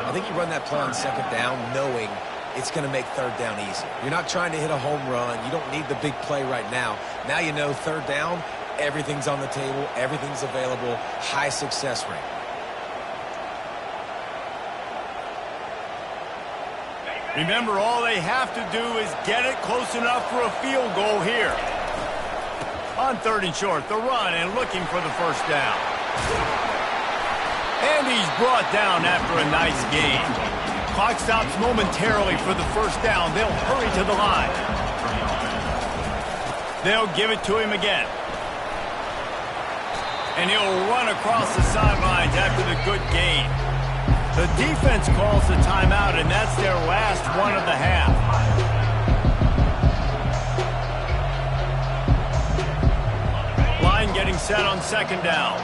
I think you run that play on 2nd down knowing it's going to make 3rd down easy. You're not trying to hit a home run. You don't need the big play right now. Now you know 3rd down, everything's on the table, everything's available, high success rate. Remember, all they have to do is get it close enough for a field goal here. On 3rd and short, the run and looking for the 1st down. And he's brought down after a nice gain. Clock stops momentarily for the 1st down. They'll hurry to the line. They'll give it to him again. And he'll run across the sidelines after the good gain. The defense calls the timeout, and that's their last one of the half. Line getting set on 2nd down.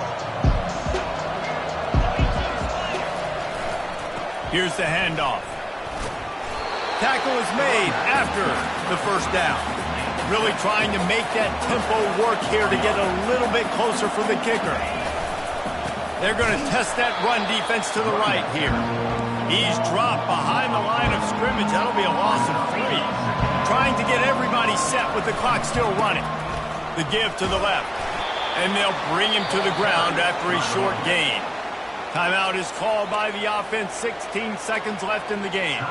Here's the handoff. Tackle is made after the 1st down. Really trying to make that tempo work here to get a little bit closer for the kicker. They're going to test that run defense to the right here. He's dropped behind the line of scrimmage. That'll be a loss of 3. Trying to get everybody set with the clock still running. The give to the left. And they'll bring him to the ground after a short gain. Timeout is called by the offense. 16 seconds left in the game.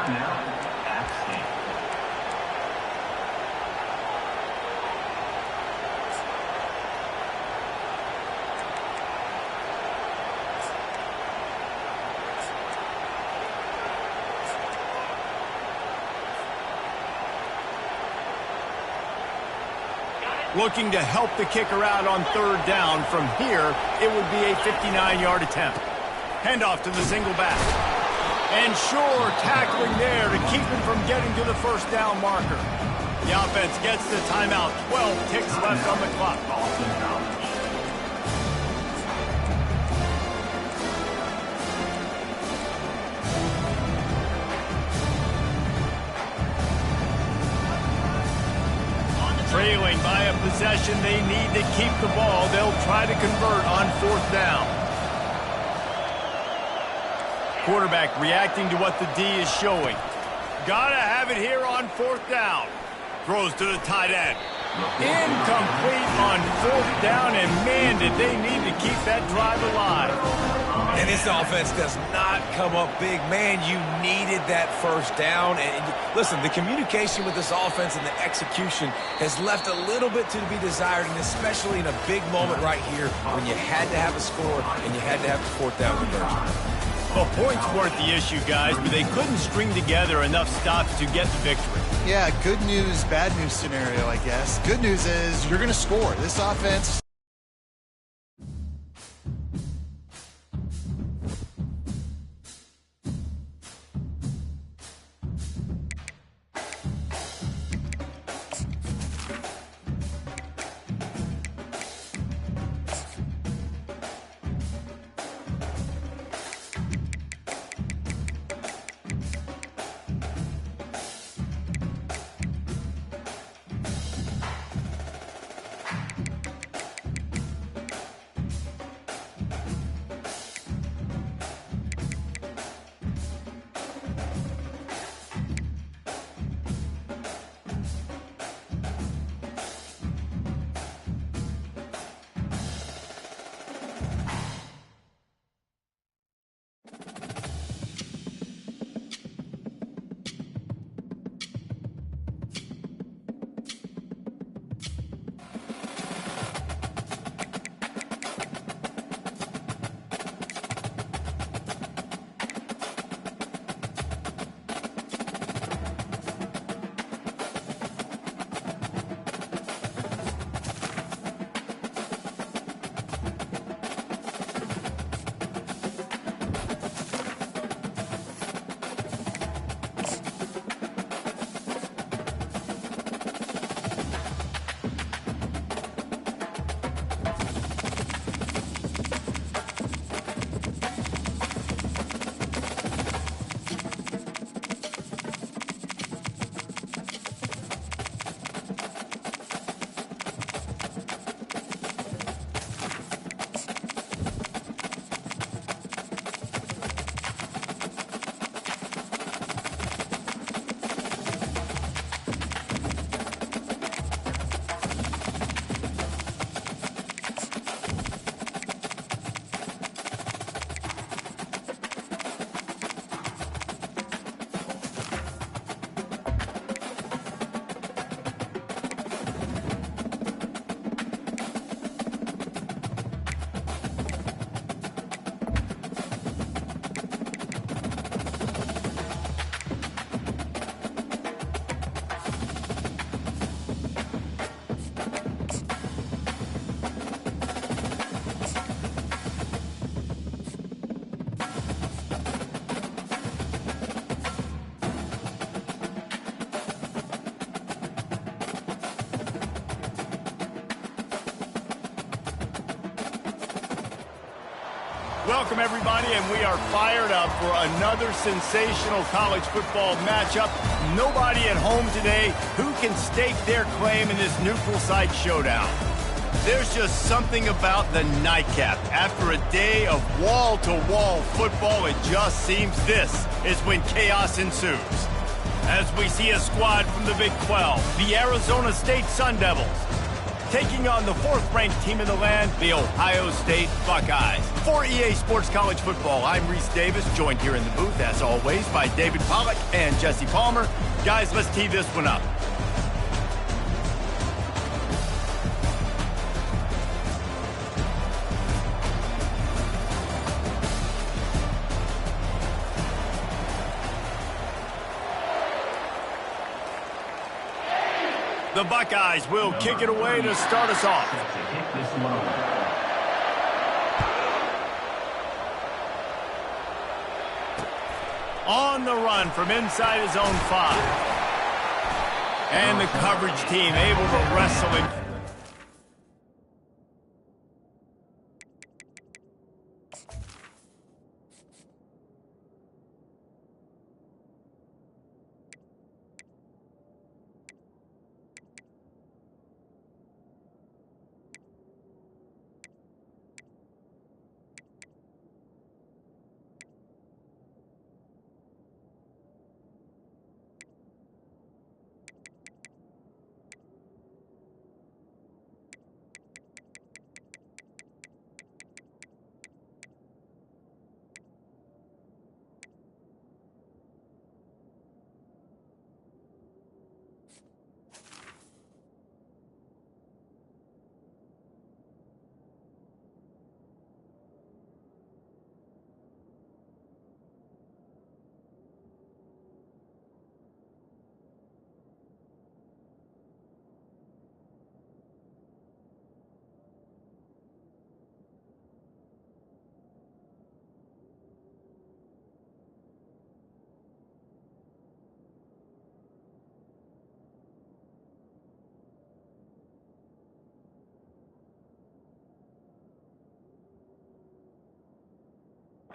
Looking to help the kicker out on 3rd down. From here, it would be a 59-yard attempt. Handoff to the single back. And sure, tackling there to keep him from getting to the 1st down marker. The offense gets the timeout. 12 ticks left on the clock. trailing by a possession, they need to keep the ball. They'll try to convert on 4th down. Quarterback reacting to what the D is showing. Gotta have it here on 4th down. Throws to the tight end. Incomplete on 4th down, and man, did they need to keep that drive alive. And this offense does not come up big. Man, you needed that 1st down. And listen, the communication with this offense and the execution has left a little bit to be desired, and especially in a big moment right here when you had to have a score and you had to have the 4th down conversion. Well, points weren't the issue, guys, but they couldn't string together enough stops to get the victory. Yeah, good news, bad news scenario, I guess. Good news is you're going to score. This offense... Welcome, everybody, and we are fired up for another sensational college football matchup. Nobody at home today who can stake their claim in this neutral site showdown. There's just something about the nightcap. After a day of wall-to-wall football, it just seems this is when chaos ensues. As we see a squad from the Big 12, the Arizona State Sun Devils, taking on the 4th-ranked team in the land, the Ohio State Buckeyes. For EA Sports College Football, I'm Reese Davis, joined here in the booth, as always, by David Pollack and Jesse Palmer. Guys, let's tee this one up. The Buckeyes will kick it away to start us off. On the run from inside his own 5. And the coverage team able to wrestle him.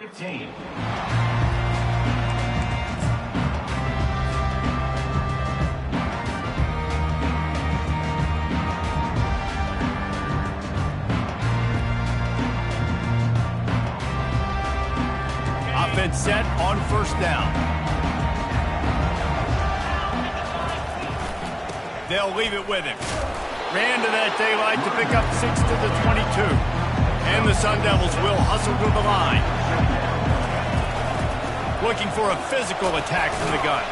15. Offense set on first down. They'll leave it with him. Ran to that daylight to pick up 6 to the 22. And the Sun Devils will hustle to the line. Looking for a physical attack from the gun.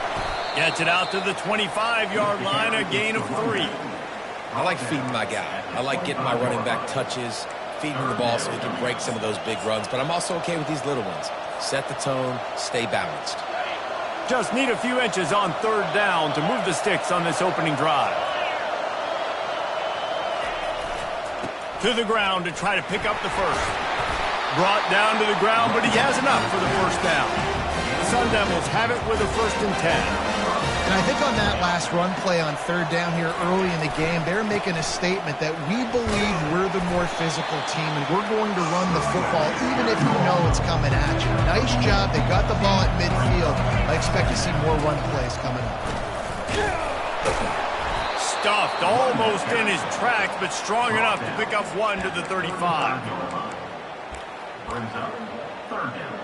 Gets it out to the 25-yard line, a gain of 3. I like feeding my guy. I like getting my running back touches, feeding him the ball so he can break some of those big runs. But I'm also okay with these little ones. Set the tone, stay balanced. Just need a few inches on third down to move the sticks on this opening drive. To the ground to try to pick up the first. Brought down to the ground, but he has enough for the first down. The Sun Devils have it with a 1st and 10. And I think on that last run play on third down here early in the game, they're making a statement that we believe we're the more physical team and we're going to run the football even if you know it's coming at you. Nice job. They got the ball at midfield. I expect to see more run plays coming up. Stuffed almost in his tracks, but strong enough to pick up 1 to the 35. Brings up 3rd down.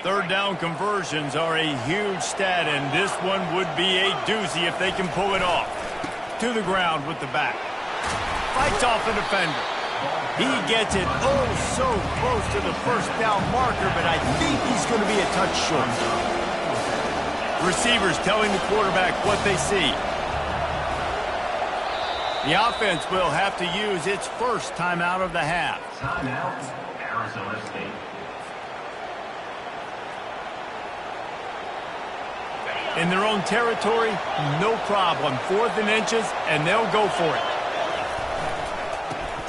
Third down conversions are a huge stat, and this one would be a doozy if they can pull it off. To the ground with the back. Fights off a defender. He gets it oh so close to the first down marker, but I think he's going to be a touch short. Receivers telling the quarterback what they see. The offense will have to use its first timeout of the half. Timeout, Arizona State. In their own territory, no problem. 4th and inches, and they'll go for it.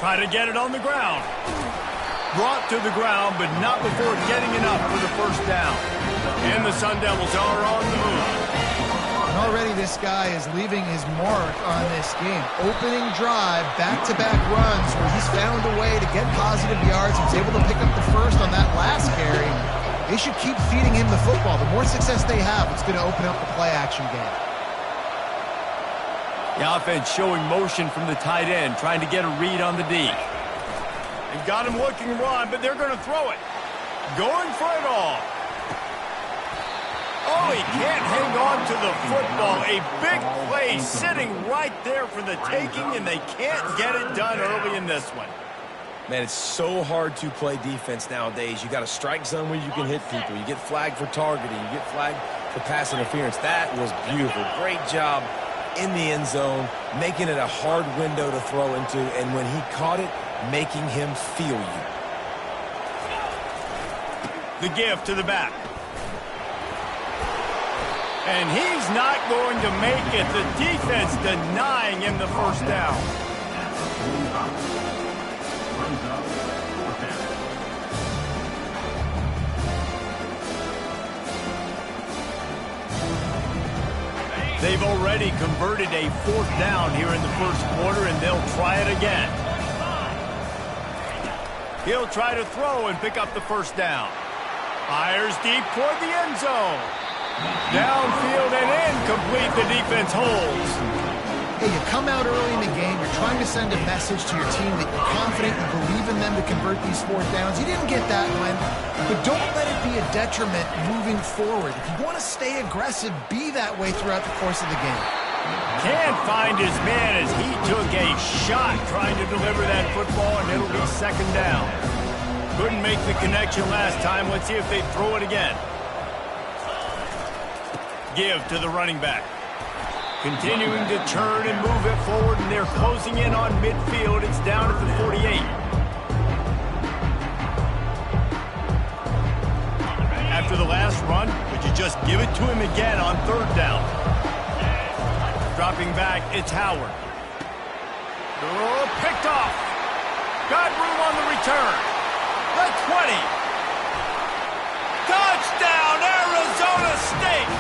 Try to get it on the ground. Brought to the ground, but not before getting enough for the first down. And the Sun Devils are on the move. And already this guy is leaving his mark on this game. Opening drive, back-to-back runs where he's found a way to get positive yards. He was able to pick up the first on that last carry. They should keep feeding him the football. The more success they have, it's going to open up the play-action game. The offense showing motion from the tight end, trying to get a read on the D. They've got him looking run, but they're going to throw it. Going for it all. Oh, he can't hang on to the football. A big play sitting right there for the taking, and they can't get it done early in this one. Man, it's so hard to play defense nowadays. You got a strike zone where you can hit people. You get flagged for targeting. You get flagged for pass interference. That was beautiful. Great job in the end zone, making it a hard window to throw into, and when he caught it, making him feel you. The give to the back. And he's not going to make it. The defense denying him the first down. They've already converted a 4th down here in the first quarter, and they'll try it again. He'll try to throw and pick up the first down. Fires deep toward the end zone. Downfield and incomplete. The defense holds. Hey, you come out early in the game, you're trying to send a message to your team that you're confident, you believe in them to convert these 4th downs. You didn't get that one, but don't let it be a detriment moving forward. If you want to stay aggressive, be that way throughout the course of the game. Can't find his man as he took a shot trying to deliver that football, and it'll be 2nd down. Couldn't make the connection last time. Let's see if they throw it again. Give to the running back. Continuing to turn and move it forward, and they're closing in on midfield. It's down at the 48. After the last run, would you just give it to him again on 3rd down? Dropping back, it's Howard. Oh, picked off. Got room on the return. The 20. Touchdown, Arizona State.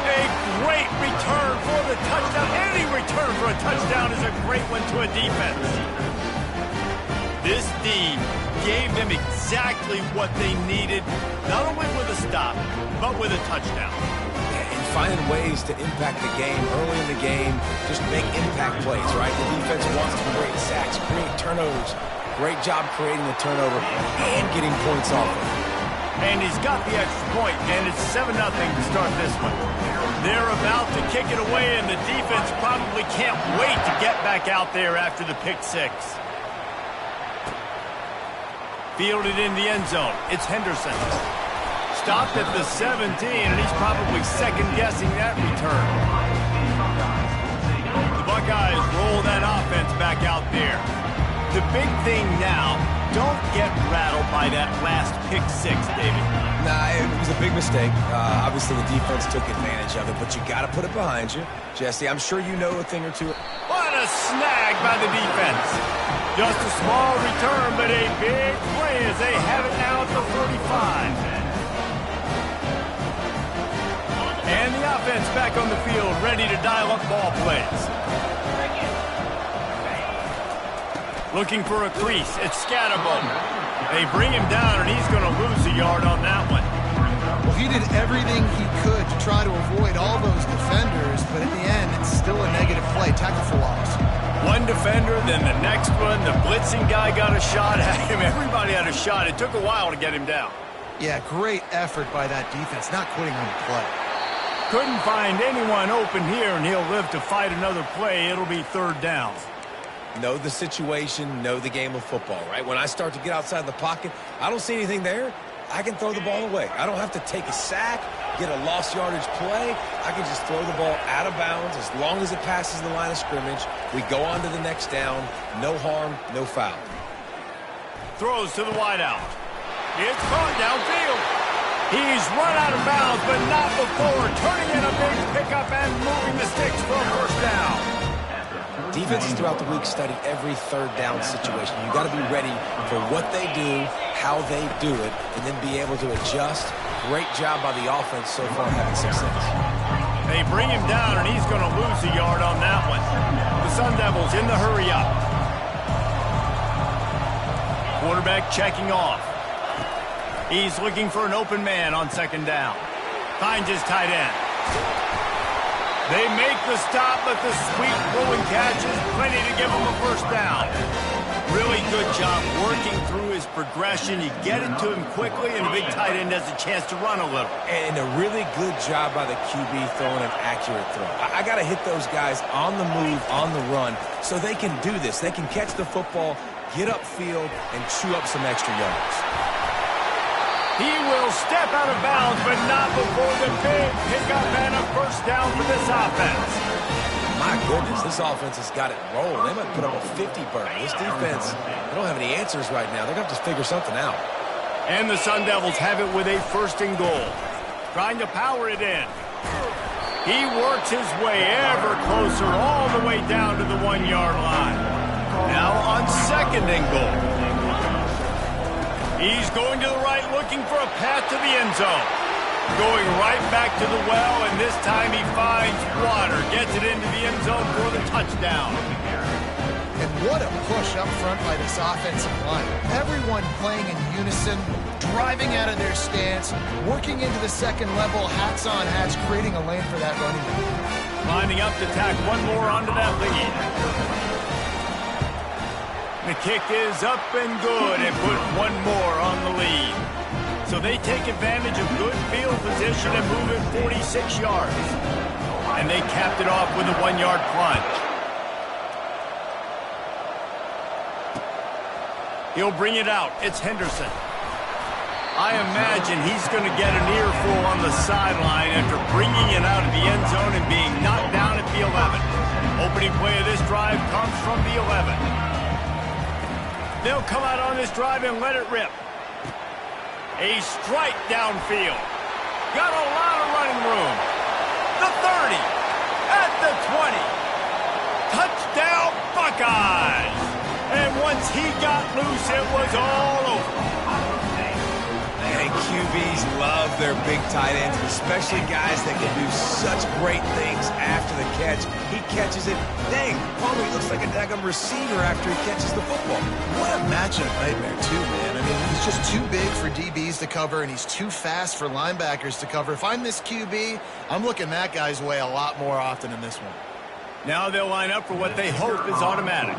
A great return for the a touchdown. Any return for a touchdown is a great one to a defense. This D gave them exactly what they needed, not only with a stop, but with a touchdown. And finding ways to impact the game early in the game, just make impact plays, right? The defense wants to create sacks, create turnovers. Great job creating the turnover and getting points off of it. And he's got the extra point, and it's 7-0 to start this one. They're about to kick it away, and the defense probably can't wait to get back out there after the pick six. Fielded in the end zone. It's Henderson. Stopped at the 17, and he's probably second-guessing that return. The Buckeyes roll that offense back out there. The big thing now, don't get rattled by that last pick six, David. Nah, it was a big mistake. Obviously, the defense took advantage of it, but you got to put it behind you. Jesse, I'm sure you know a thing or two. What a snag by the defense. Just a small return, but a big play as they have it now at the 35. And the offense back on the field, ready to dial up ball plays. Looking for a crease. It's Scatterbo. They bring him down, and he's going to lose a yard on that one. Well, he did everything he could to try to avoid all those defenders, but at the end, it's still a negative play. Tackle for loss. One defender, then the next one. The blitzing guy got a shot at him. Everybody had a shot. It took a while to get him down. Yeah, great effort by that defense, not quitting on the play. Couldn't find anyone open here, and he'll live to fight another play. It'll be third down. Know the situation, know the game of football, right? When I start to get outside the pocket, I don't see anything there, I can throw the ball away. I don't have to take a sack, get a lost yardage play. I can just throw the ball out of bounds as long as it passes the line of scrimmage. We go on to the next down. No harm, no foul. Throws to the wideout. It's caught downfield. He's run out of bounds, but not before turning in a big pickup and moving the sticks for a first down. Defenses throughout the week study every third down situation. You got to be ready for what they do, how they do it, and then be able to adjust. Great job by the offense so far having success. They bring him down, and he's going to lose a yard on that one. The Sun Devils in the hurry up. Quarterback checking off. He's looking for an open man on second down. Finds his tight end. They make the stop, but the sweet throwing catch is plenty to give him a first down. Really good job working through his progression. You get it to him quickly, and the big tight end has a chance to run a little. And a really good job by the QB throwing an accurate throw. I got to hit those guys on the move, on the run, so they can do this. They can catch the football, get upfield, and chew up some extra yards. He will step out of bounds, but not before the big pickup and a first down for this offense. My goodness, this offense has got it rolled. They might put up a 50 burn. This defense, they don't have any answers right now. They're going to have to figure something out. And the Sun Devils have it with a first and goal. Trying to power it in. He works his way ever closer all the way down to the 1 yard line. Now on second and goal. He's going to the right, looking for a path to the end zone. Going right back to the well, and this time he finds water. Gets it into the end zone for the touchdown. And what a push up front by this offensive line. Everyone playing in unison, driving out of their stance, working into the second level, hats on hats, creating a lane for that running back. Lining up to tack one more onto that lead. The kick is up and good and put one more on the lead. So they take advantage of good field position and move it 46 yards. And they capped it off with a 1 yard plunge. He'll bring it out. It's Henderson. I imagine he's going to get an earful on the sideline after bringing it out of the end zone and being knocked down at the 11. Opening play of this drive comes from the 11. They'll come out on this drive and let it rip. A strike downfield. Got a lot of running room. The 30. At the 20. Touchdown Buckeyes. And once he got loose, it was all over. and QBs love their big tight ends, especially guys that can do such great things after the catch. He catches it. Dang, Palmer, he looks like a daggum receiver after he catches the football. What a matchup nightmare, too, man. I mean, he's just too big for DBs to cover, and he's too fast for linebackers to cover. If I'm this QB, I'm looking that guy's way a lot more often in this one. Now they'll line up for what they hope is automatic.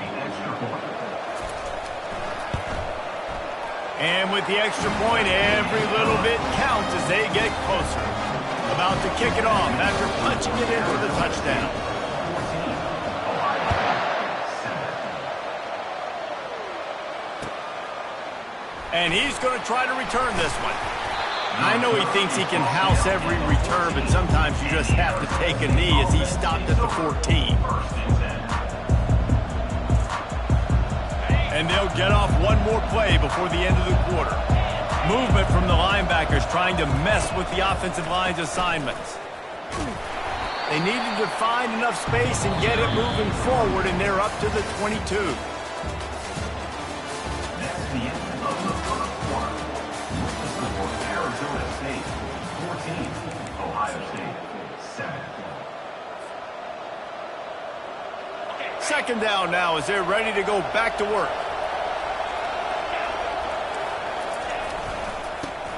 And with the extra point, every little bit counts as they get closer. About to kick it off after punching it in for the touchdown. And he's going to try to return this one. I know he thinks he can house every return, but sometimes you just have to take a knee as he stopped at the 14. And they'll get off one more play before the end of the quarter. Movement from the linebackers trying to mess with the offensive line's assignments. They needed to find enough space and get it moving forward, and they're up to the 22. That's the end of the first quarter. With the score, Arizona State 14, Ohio State 7. Second down now as they're ready to go back to work.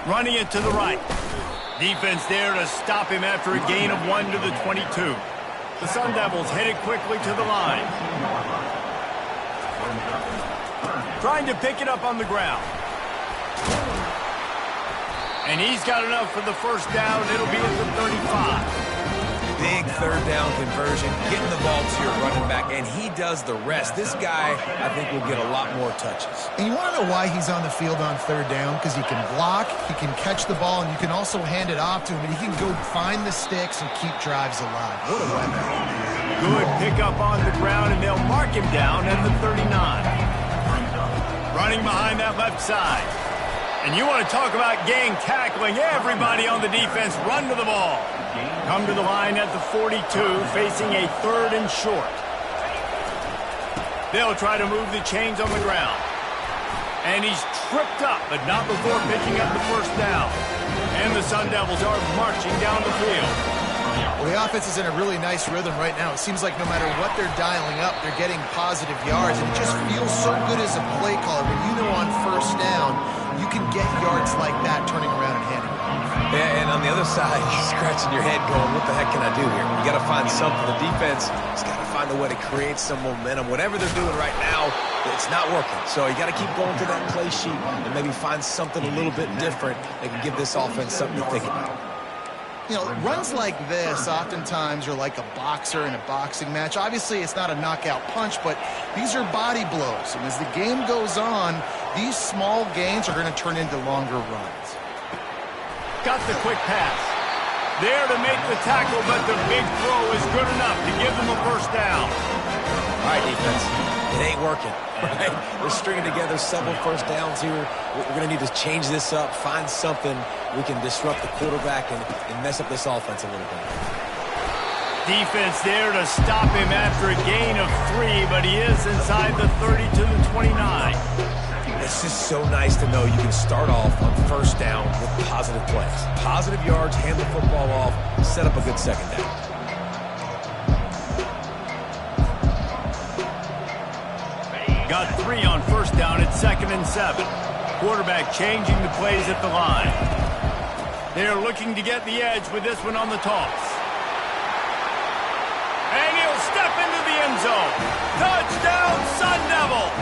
Running it to the right. Defense there to stop him after a gain of 1 to the 22. The Sun Devils headed quickly to the line. Trying to pick it up on the ground. And he's got enough for the first down. It'll be at the 35. Big third down conversion, getting the ball to your running back, and he does the rest. This guy, I think, will get a lot more touches. And you want to know why he's on the field on third down? Because he can block, he can catch the ball, and you can also hand it off to him, and he can go find the sticks and keep drives alive. What a weapon. Good pickup on the ground, and they'll mark him down at the 39. Running behind that left side. And you want to talk about gang tackling. Everybody on the defense run to the ball. Come to the line at the 42, facing a 3rd and short. They'll try to move the chains on the ground. And he's tripped up, but not before picking up the first down. And the Sun Devils are marching down the field. Well, the offense is in a really nice rhythm right now. It seems like no matter what they're dialing up, they're getting positive yards. And it just feels so good as a play caller when you know on first down, you can get yards like that turning around and handing it off. Yeah, and on the other side, you're scratching your head going, what the heck can I do here? You got to find something. The defense has got to find a way to create some momentum. Whatever they're doing right now, it's not working. So you got to keep going to that play sheet and maybe find something a little bit different that can give this offense something to think about. You know, runs like this oftentimes are like a boxer in a boxing match. Obviously, it's not a knockout punch, but these are body blows. And as the game goes on, these small gains are going to turn into longer runs. Got the quick pass. There to make the tackle, but the big throw is good enough to give them a first down. All right, defense. It ain't working. Right? We're stringing together several first downs here. We're going to need to change this up, find something we can disrupt the quarterback and mess up this offense a little bit. Defense there to stop him after a gain of 3, but he is inside the 30 to the 29. It's just so nice to know you can start off on first down with positive plays. Positive yards, hand the football off, set up a good second down. Got 3 on first down at 2nd and 7. Quarterback changing the plays at the line. They're looking to get the edge with this one on the toss. And he'll step into the end zone. Touchdown, Sun Devils!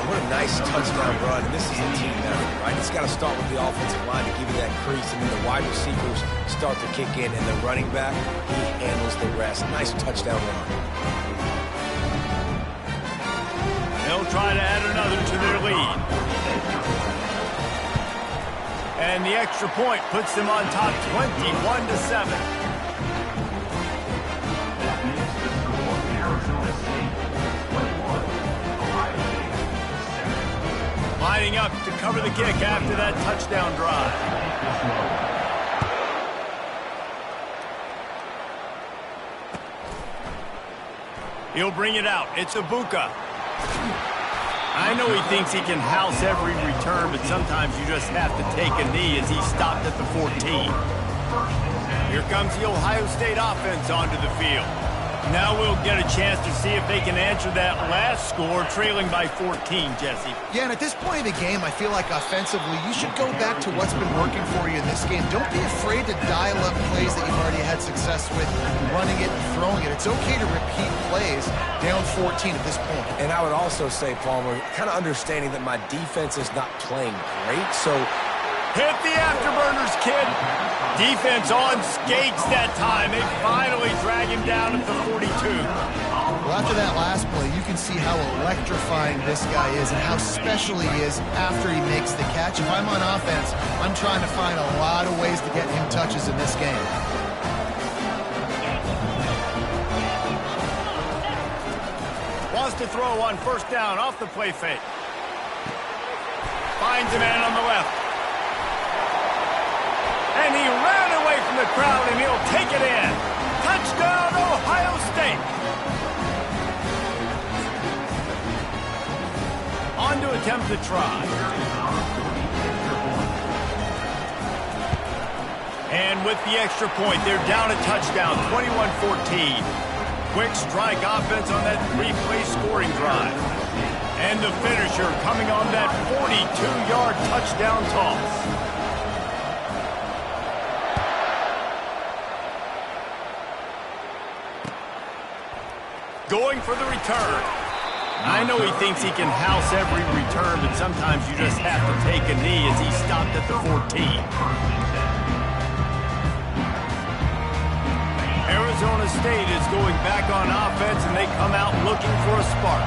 What a nice touchdown run. And this is a team effort, right? It's got to start with the offensive line to give you that crease, and then the wide receivers start to kick in, and the running back, he handles the rest. Nice touchdown run. They'll try to add another to their lead. And the extra point puts them on top 21 to 7. That makes the score Arizona State 21, Ohio State 7. Lining up to cover the kick after that touchdown drive. He'll bring it out. It's Ibuka. I know he thinks he can house every return, but sometimes you just have to take a knee as he stopped at the 14. Here comes the Ohio State offense onto the field. Now we'll get a chance to see if they can answer that last score, trailing by 14, Jesse. Yeah, and at this point of the game, I feel like offensively, you should go back to what's been working for you in this game. Don't be afraid to dial up plays that you've already had success with, running it and throwing it. It's okay to repeat plays down 14 at this point. And I would also say, Palmer, kind of understanding that my defense is not playing great, so... Hit the afterburners, kid. Defense on skates that time. They finally drag him down at the 42. Well, after that last play, you can see how electrifying this guy is and how special he is after he makes the catch. If I'm on offense, I'm trying to find a lot of ways to get him touches in this game. Wants to throw on first down off the play fake. Finds a man on the left. And he ran away from the crowd, and he'll take it in. Touchdown, Ohio State. On to attempt the try. And with the extra point, they're down a touchdown, 21-14. Quick strike offense on that 3-play scoring drive. And the finisher coming on that 42-yard touchdown toss. Going for the return. I know he thinks he can house every return, but sometimes you just have to take a knee as he stopped at the 14. Arizona State is going back on offense, and they come out looking for a spark.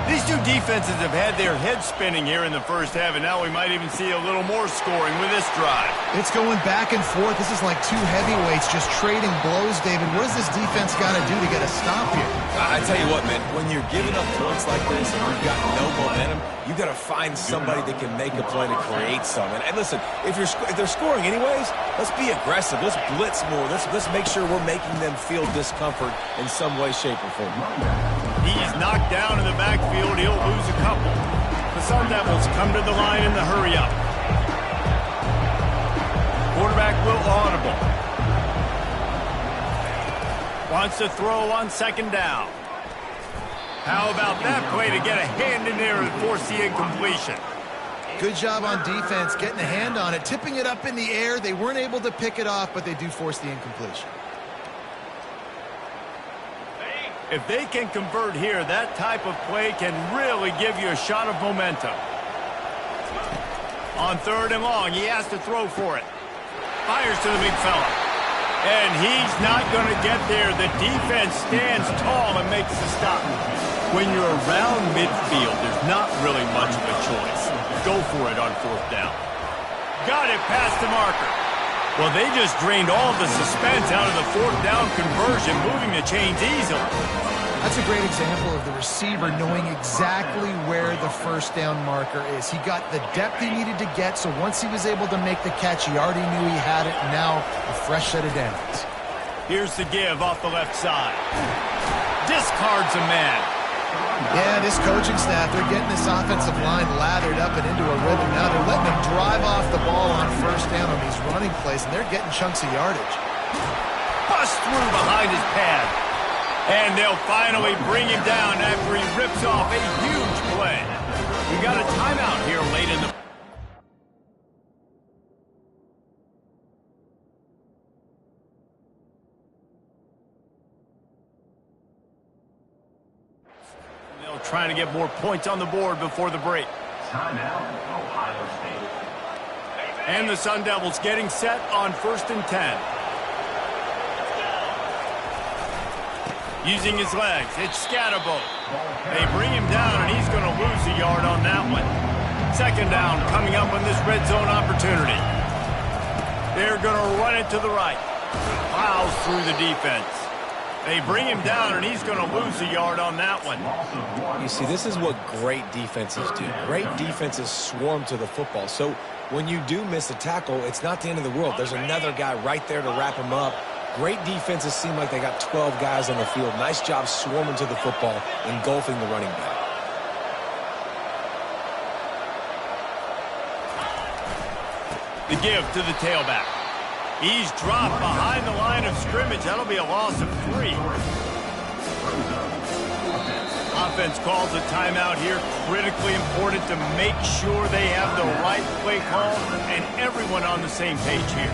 These two defenses have had their heads spinning here in the first half, and now we might even see a little more scoring with this drive. It's going back and forth. This is like two heavyweights just trading blows, David. What does this defense got to do to get a stop here? I tell you what, man, when you're giving up points like this and you've got no momentum, you got to find somebody that can make a play to create some. And listen, if they're scoring anyways, let's be aggressive. Let's blitz more. Let's make sure we're making them feel discomfort in some way, shape, or form. He's knocked down in the backfield. He'll lose a couple. The Sun Devils come to the line in the hurry-up. Quarterback will audible. Wants to throw on second down. How about that play to get a hand in there and force the incompletion? Good job on defense, getting a hand on it, tipping it up in the air. They weren't able to pick it off, but they do force the incompletion. If they can convert here, that type of play can really give you a shot of momentum. On third and long, he has to throw for it. Fires to the big fella. And he's not going to get there. The defense stands tall and makes the stop. When you're around midfield, there's not really much of a choice. Go for it on fourth down. Got it past the marker. Well, they just drained all the suspense out of the fourth down conversion, moving the chains easily. That's a great example of the receiver knowing exactly where the first down marker is. He got the depth he needed to get, so once he was able to make the catch, he already knew he had it, and now a fresh set of downs. Here's the give off the left side. Discards a man. Yeah, this coaching staff, they're getting this offensive line lathered up and into a rhythm. Now they're letting him drive off the ball on first down on these running plays, and they're getting chunks of yardage. Bust through behind his pad. And they'll finally bring him down after he rips off a huge play. We got a timeout here late in the... They'll try to get more points on the board before the break. Timeout, Ohio State. And the Sun Devils getting set on 1st and 10. Using his legs, it's Scatterbo. They bring him down, and he's going to lose a yard on that one. Second down coming up on this red zone opportunity. They're going to run it to the right. Plows through the defense. They bring him down, and he's going to lose a yard on that one. You see, this is what great defenses do. Great defenses swarm to the football. So when you do miss a tackle, it's not the end of the world. There's another guy right there to wrap him up. Great defenses seem like they got 12 guys on the field. Nice job swarming to the football, engulfing the running back. The give to the tailback. He's dropped behind the line of scrimmage. That'll be a loss of 3. Offense calls a timeout here. Critically important to make sure they have the right play call and everyone on the same page here.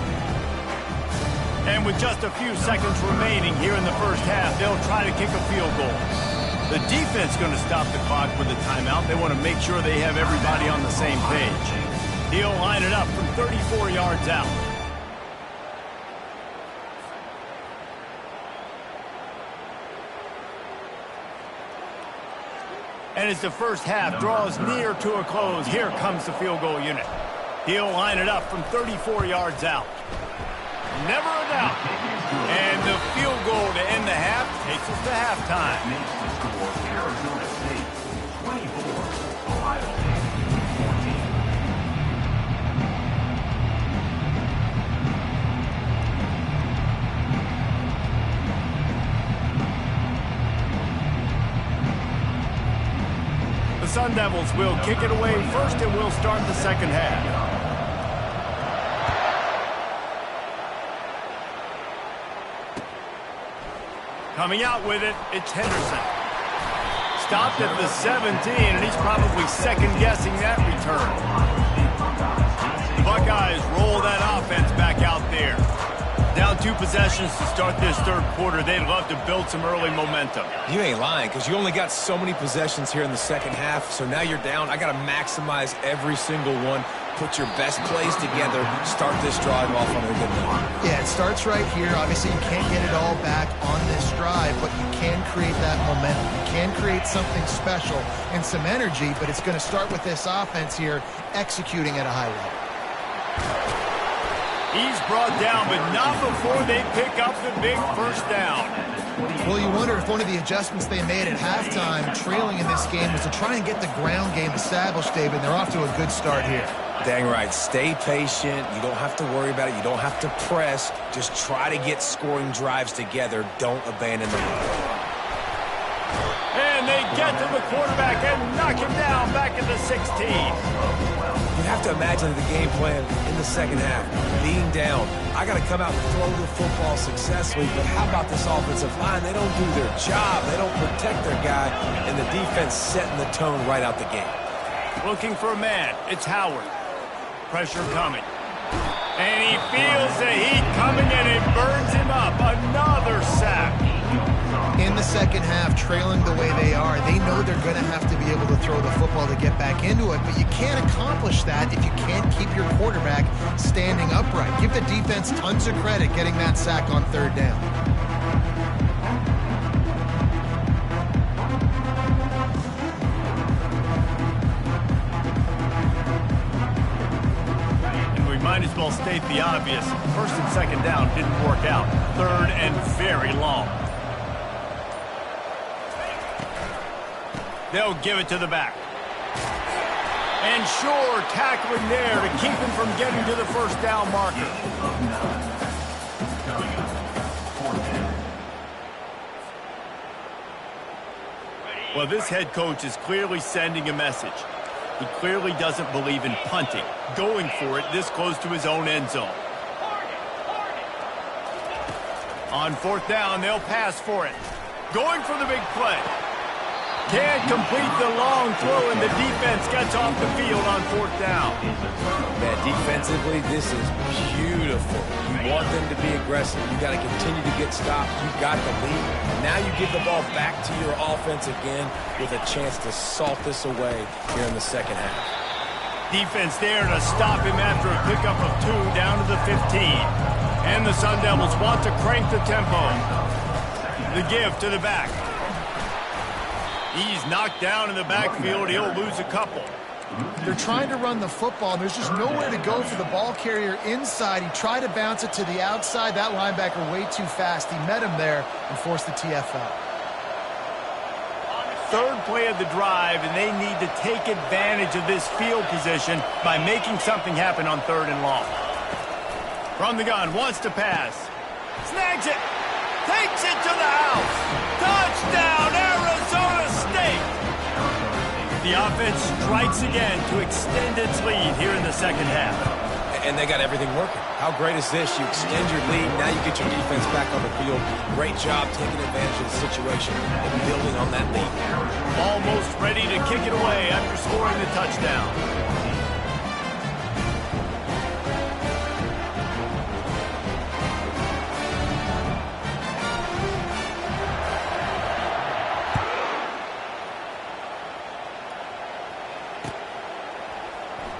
And with just a few seconds remaining here in the first half, they'll try to kick a field goal. The defense going to stop the clock with a timeout. They want to make sure they have everybody on the same page. He'll line it up from 34 yards out. And as the first half draws near to a close, here comes the field goal unit. He'll line it up from 34 yards out. Never a doubt. And the field goal to end the half takes us to halftime. Arizona State 24, Ohio State 14. The Sun Devils will kick it away first, and we'll start the second half. Coming out with it, it's Henderson. Stopped at the 17, and he's probably second-guessing that return. The Buckeyes roll that offense back out there. Down 2 possessions to start this third quarter. They'd love to build some early momentum. You ain't lying, because you only got so many possessions here in the second half, so now you're down. I got to maximize every single one. Put your best plays together. Start this drive off on a good note. Yeah, it starts right here. Obviously, you can't get it all back on this drive, but you can create that momentum. You can create something special and some energy, but it's going to start with this offense here executing at a high level. He's brought down, but not before they pick up the big first down. Well, you wonder if one of the adjustments they made at halftime, trailing in this game, was to try and get the ground game established, David. They're off to a good start here. Dang right. Stay patient. You don't have to worry about it. You don't have to press. Just try to get scoring drives together. Don't abandon the run. And they get to the quarterback and knock him down back at the 16. You have to imagine the game plan in the second half. Being down, I got to come out and throw the football successfully, but how about this offensive line? They don't do their job. They don't protect their guy, and the defense setting the tone right out the gate. Looking for a man. It's Howard. Pressure coming. And he feels the heat coming, and it burns him up. Another sack. In the second half, trailing the way they are, they know they're going to have to be able to throw the football to get back into it, but you can't accomplish that if you can't keep your quarterback standing upright. Give the defense tons of credit getting that sack on third down. Might as well state the obvious. First and second down didn't work out. Third and very long. They'll give it to the back. And Shore tackling there to keep him from getting to the first down marker. Well, this head coach is clearly sending a message. He clearly doesn't believe in punting, going for it this close to his own end zone. On fourth down, they'll pass for it. Going for the big play. Can't complete the long throw, and the defense gets off the field on fourth down. Man, defensively, this is beautiful. You want them to be aggressive. You got to continue to get stops. You got the lead. Now you give the ball back to your offense again with a chance to salt this away here in the second half. Defense there to stop him after a pickup of 2 down to the 15. And the Sun Devils want to crank the tempo. The give to the back. He's knocked down in the backfield. He'll lose a couple. They're trying to run the football, and there's just nowhere to go for the ball carrier inside. He tried to bounce it to the outside. That linebacker way too fast. He met him there and forced the TFL. Third play of the drive, and they need to take advantage of this field position by making something happen on third and long. From the gun, wants to pass. Snags it. Takes it to the house. Touchdown, Arizona State. The offense strikes again to extend its lead here in the second half. And they got everything working. How great is this? You extend your lead. Now you get your defense back on the field. Great job taking advantage of the situation and building on that lead. Almost ready to kick it away after scoring the touchdown.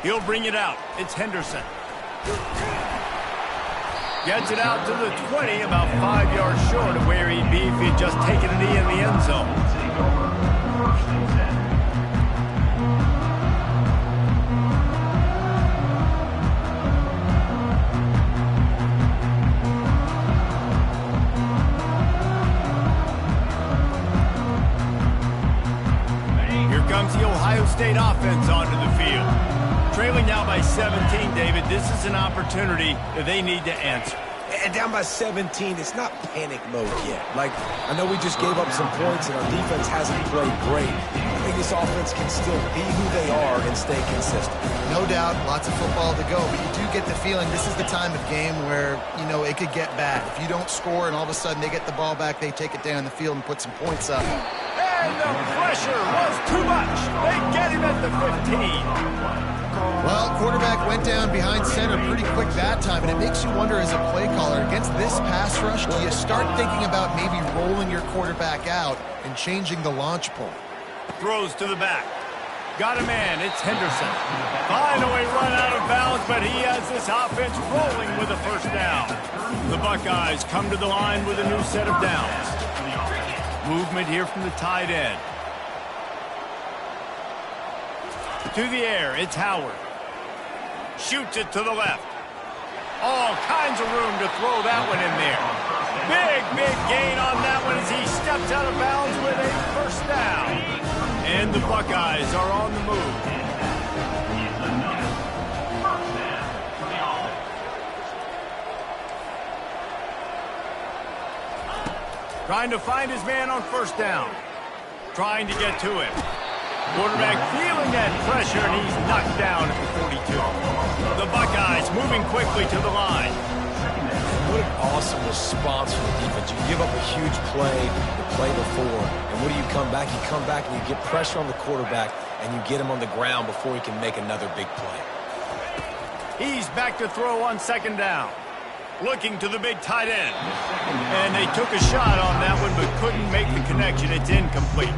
He'll bring it out. It's Henderson. Gets it out to the 20, about 5 yards short of where he'd be if he'd just taken a knee in the end zone. Here comes the Ohio State offense onto the field. Trailing now by 17, David. This is an opportunity that they need to answer. And down by 17, it's not panic mode yet. Like, I know we just gave up some points and our defense hasn't played great. I think this offense can still be who they are and stay consistent. No doubt, lots of football to go, but you do get the feeling this is the time of game where, you know, it could get bad. If you don't score and all of a sudden they get the ball back, they take it down the field and put some points up. And the pressure was too much. They get him at the 15. Well, quarterback went down behind center pretty quick that time, and it makes you wonder as a play caller, against this pass rush, do you start thinking about maybe rolling your quarterback out and changing the launch point? Throws to the back. Got a man. It's Henderson. Finally run out of bounds, but he has this offense rolling with a first down. The Buckeyes come to the line with a new set of downs. Movement here from the tight end. To the air, it's Howard. Shoots it to the left. All kinds of room to throw that one in there. Big gain on that one as he steps out of bounds with a first down. And the Buckeyes are on the move. Trying to find his man on first down. Trying to get to him. Quarterback feeling that pressure, and he's knocked down at the 42. The Buckeyes moving quickly to the line. What an awesome response from the defense. You give up a huge play the play before, and what do you come back? You come back and you get pressure on the quarterback, and you get him on the ground before he can make another big play. He's back to throw on second down. Looking to the big tight end. And they took a shot on that one, but couldn't make the connection. It's incomplete.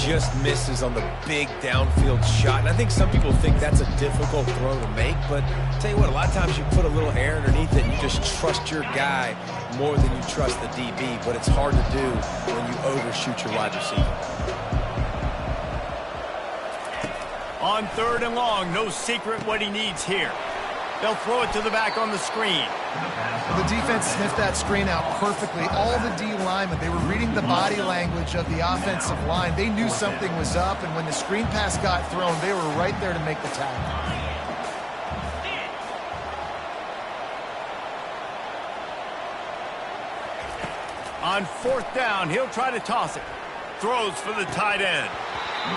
Just misses on the big downfield shot. And I think some people think that's a difficult throw to make, but I'll tell you what, a lot of times you put a little air underneath it and you just trust your guy more than you trust the DB, but it's hard to do when you overshoot your wide receiver. On third and long, no secret what he needs here. They'll throw it to the back on the screen. The defense sniffed that screen out perfectly. All the D linemen, they were reading the body language of the offensive line. They knew something was up, and when the screen pass got thrown, they were right there to make the tackle. On fourth down, he'll try to toss it. Throws for the tight end.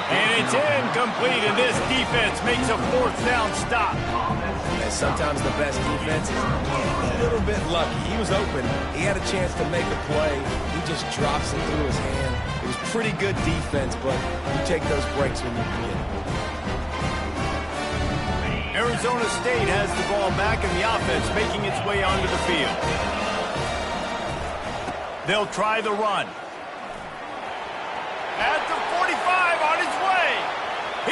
And it's incomplete, and this defense makes a fourth down stop. And sometimes the best defense is a little bit lucky. He was open. He had a chance to make a play. He just drops it through his hand. It was pretty good defense, but you take those breaks when you can get it. Arizona State has the ball back, and the offense making its way onto the field. They'll try the run. At the 45, on his way.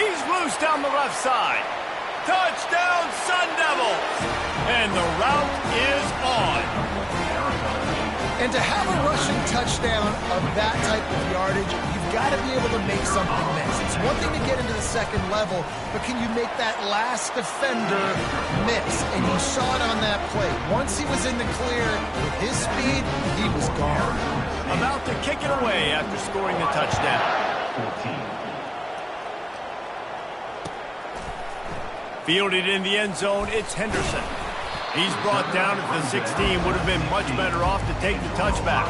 He's loose down the left side. Touchdown, Sun Devils! And the route is on. And to have a rushing touchdown of that type of yardage, you've got to be able to make something miss. It's one thing to get into the second level, but can you make that last defender miss? And you saw it on that play. Once he was in the clear, with his speed, he was gone. About to kick it away after scoring the touchdown. 14. Fielded in the end zone, it's Henderson. He's brought down at the 16. Would have been much better off to take the touchback.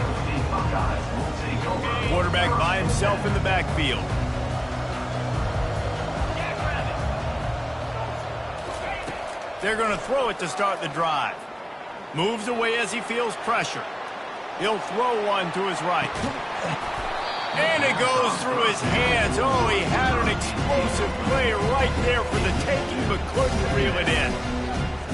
Quarterback by himself in the backfield. They're going to throw it to start the drive. Moves away as he feels pressure. He'll throw one to his right. And it goes through his hands. Oh, he had an explosive play right there for the taking, but couldn't reel it in.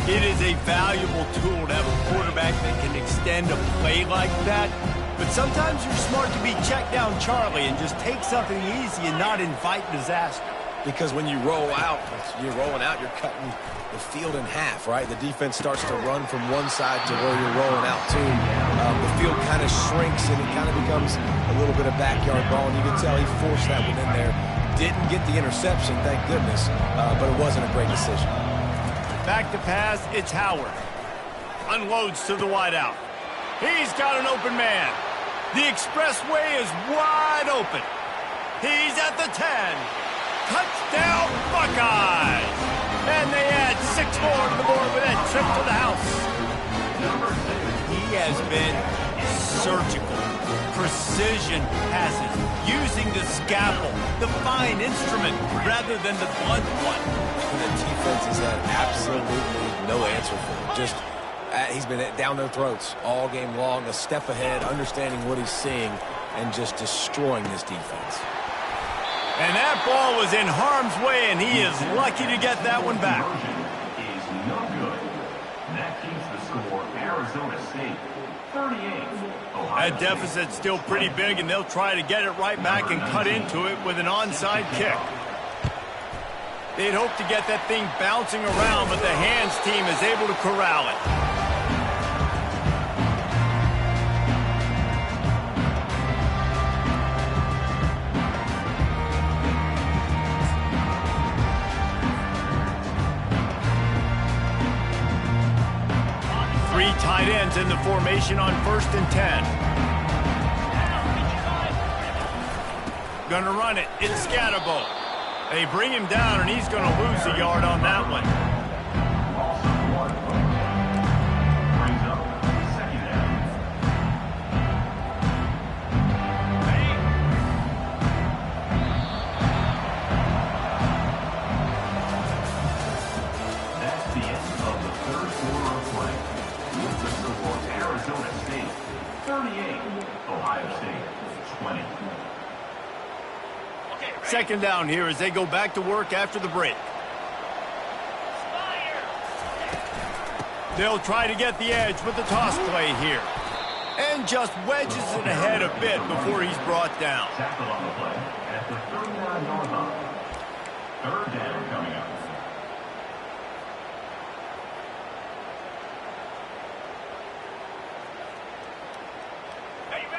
It is a valuable tool to have a quarterback that can extend a play like that. But sometimes you're smart to be check down Charlie and just take something easy and not invite disaster. Because when you roll out, you're rolling out, you're cutting the field in half, right? The defense starts to run from one side to where you're rolling out to. The field kind of shrinks and it kind of becomes a little bit of backyard ball. And you can tell he forced that one in there. Didn't get the interception, thank goodness, but it wasn't a great decision. Back to pass, it's Howard. Unloads to the wideout. He's got an open man. The expressway is wide open. He's at the 10. Touchdown, Buckeyes! And they add 6 more to the board with that trip to the house. He has been surgical, precision passes, using the scalpel, the fine instrument, rather than the blunt one. The defense has had absolutely no answer for him. Just, he's been down their throats all game long, a step ahead, understanding what he's seeing, and just destroying this defense. And that ball was in harm's way, and he is lucky to get that one back. Is no good. That keeps the score Arizona State 38. That deficit's still pretty big, and they'll try to get it right back and cut into it with an onside kick. They'd hope to get that thing bouncing around, but the hands team is able to corral it. Three tight ends in the formation on 1st and 10. Gonna run it. It's Scatterbo. They bring him down, and he's gonna lose a yard on that one. Brings up second down. That's the end of the third quarter of play. With the score Arizona State 38, Ohio State 20. Second down here as they go back to work after the break. They'll try to get the edge with the toss play here. And just wedges it ahead a bit before he's brought down. Tackle on the play at the 39-yard line. Third down coming up.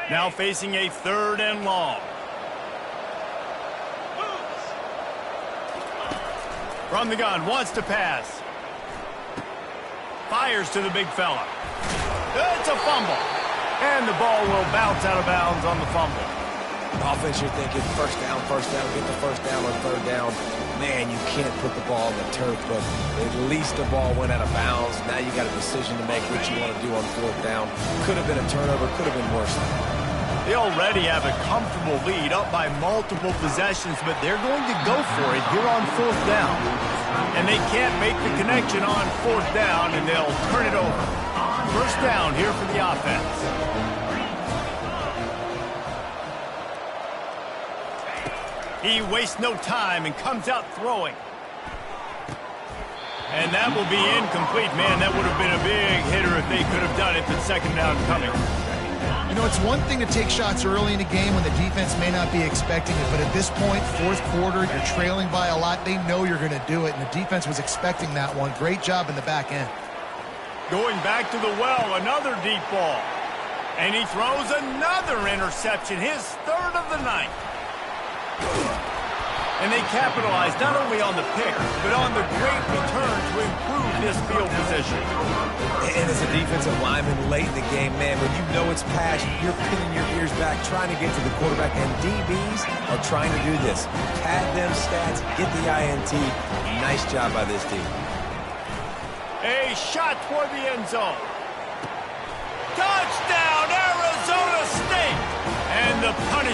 Now facing a 3rd and long. From the gun, wants to pass. Fires to the big fella. It's a fumble. And the ball will bounce out of bounds on the fumble. Offense, you're thinking first down, get the first down or 3rd down. Man, you can't put the ball in the turf, but at least the ball went out of bounds. Now you got a decision to make what you want to do on 4th down. Could have been a turnover, could have been worse. They already have a comfortable lead, up by multiple possessions, but they're going to go for it here on 4th down. And they can't make the connection on 4th down, and they'll turn it over. First down here for the offense. He wastes no time and comes out throwing. And that will be incomplete. Man, that would have been a big hitter if they could have done it, but 2nd down coming. You know, it's one thing to take shots early in a game when the defense may not be expecting it, but at this point, 4th quarter, you're trailing by a lot. They know you're going to do it, and the defense was expecting that one. Great job in the back end. Going back to the well, another deep ball. And he throws another interception, his 3rd of the night. And they capitalize not only on the pick, but on the great return to improve this field position. And as a defensive lineman late in the game, man, when you know it's pass, you're pinning your ears back, trying to get to the quarterback, and DBs are trying to do this. Pad them stats, get the INT. Nice job by this team. A shot toward the end zone. Touchdown, Arizona State! And the punish.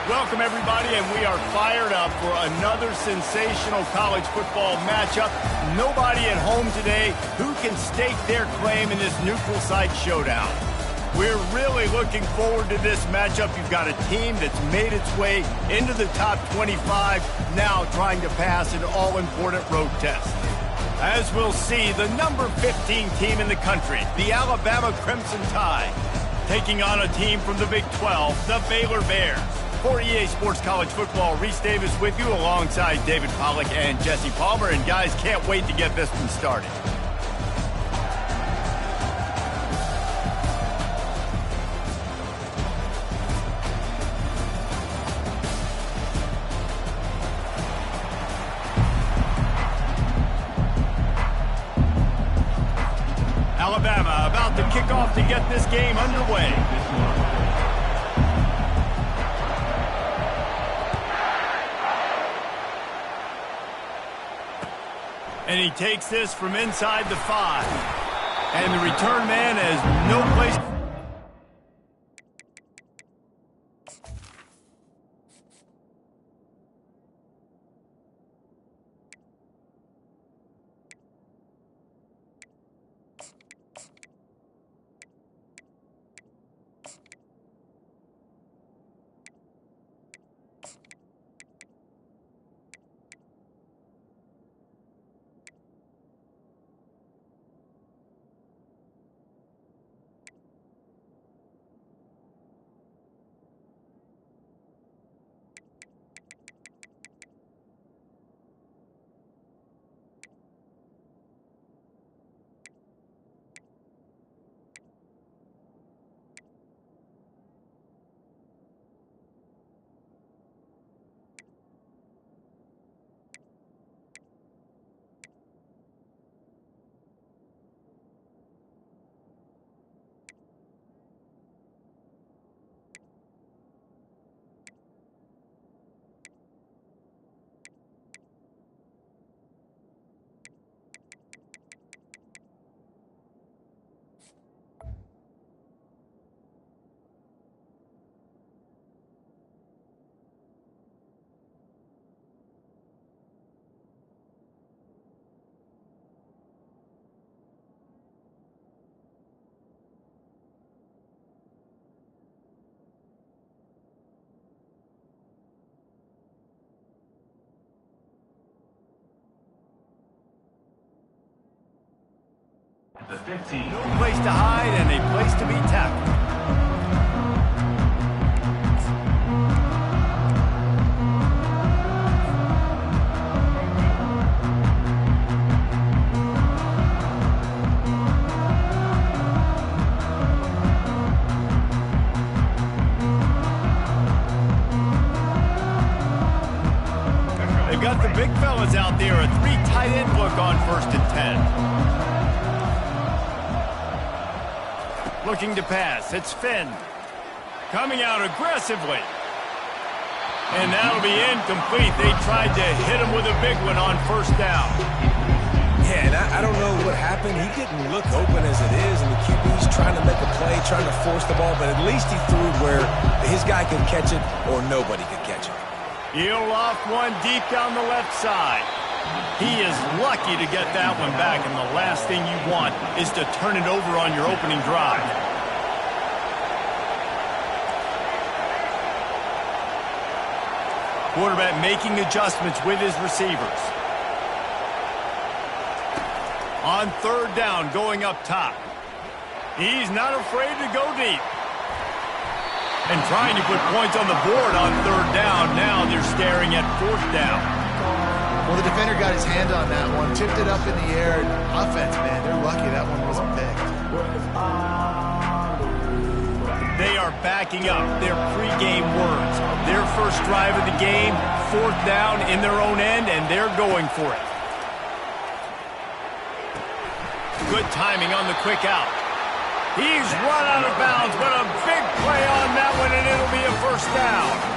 Welcome, everybody, and we are fired up for another sensational college football matchup. Nobody at home today who can stake their claim in this neutral site showdown. We're really looking forward to this matchup. You've got a team that's made its way into the top 25, now trying to pass an all-important road test. As we'll see, the number 15 team in the country, the Alabama Crimson Tide, taking on a team from the Big 12, the Baylor Bears. For EA Sports College Football, Reese Davis with you alongside David Pollack and Jesse Palmer. And guys, can't wait to get this one started. Alabama about to kick off to get this game underway. And he takes this from inside the 5. And the return man has no place. The 15. No place to hide and a place to be tackled. They've got the big fellas out there, a 3 tight end look on 1st and 10. Looking to pass. It's Finn. Coming out aggressively. And that'll be incomplete. They tried to hit him with a big one on 1st down. Yeah, and I don't know what happened. He didn't look open as it is, and the QB's trying to make a play, trying to force the ball, but at least he threw it where his guy could catch it or nobody could catch it. He'll loft one deep down the left side. He is lucky to get that one back, and the last thing you want is to turn it over on your opening drive. Quarterback making adjustments with his receivers. On 3rd down, going up top. He's not afraid to go deep. And trying to put points on the board on 3rd down. Now they're staring at 4th down. Well, the defender got his hand on that one, tipped it up in the air. Offense, man, they're lucky that one wasn't picked. They are backing up their pregame words. Their first drive of the game, 4th down in their own end, and they're going for it. Good timing on the quick out. He's run out of bounds, but a big play on that one, and it'll be a 1st down.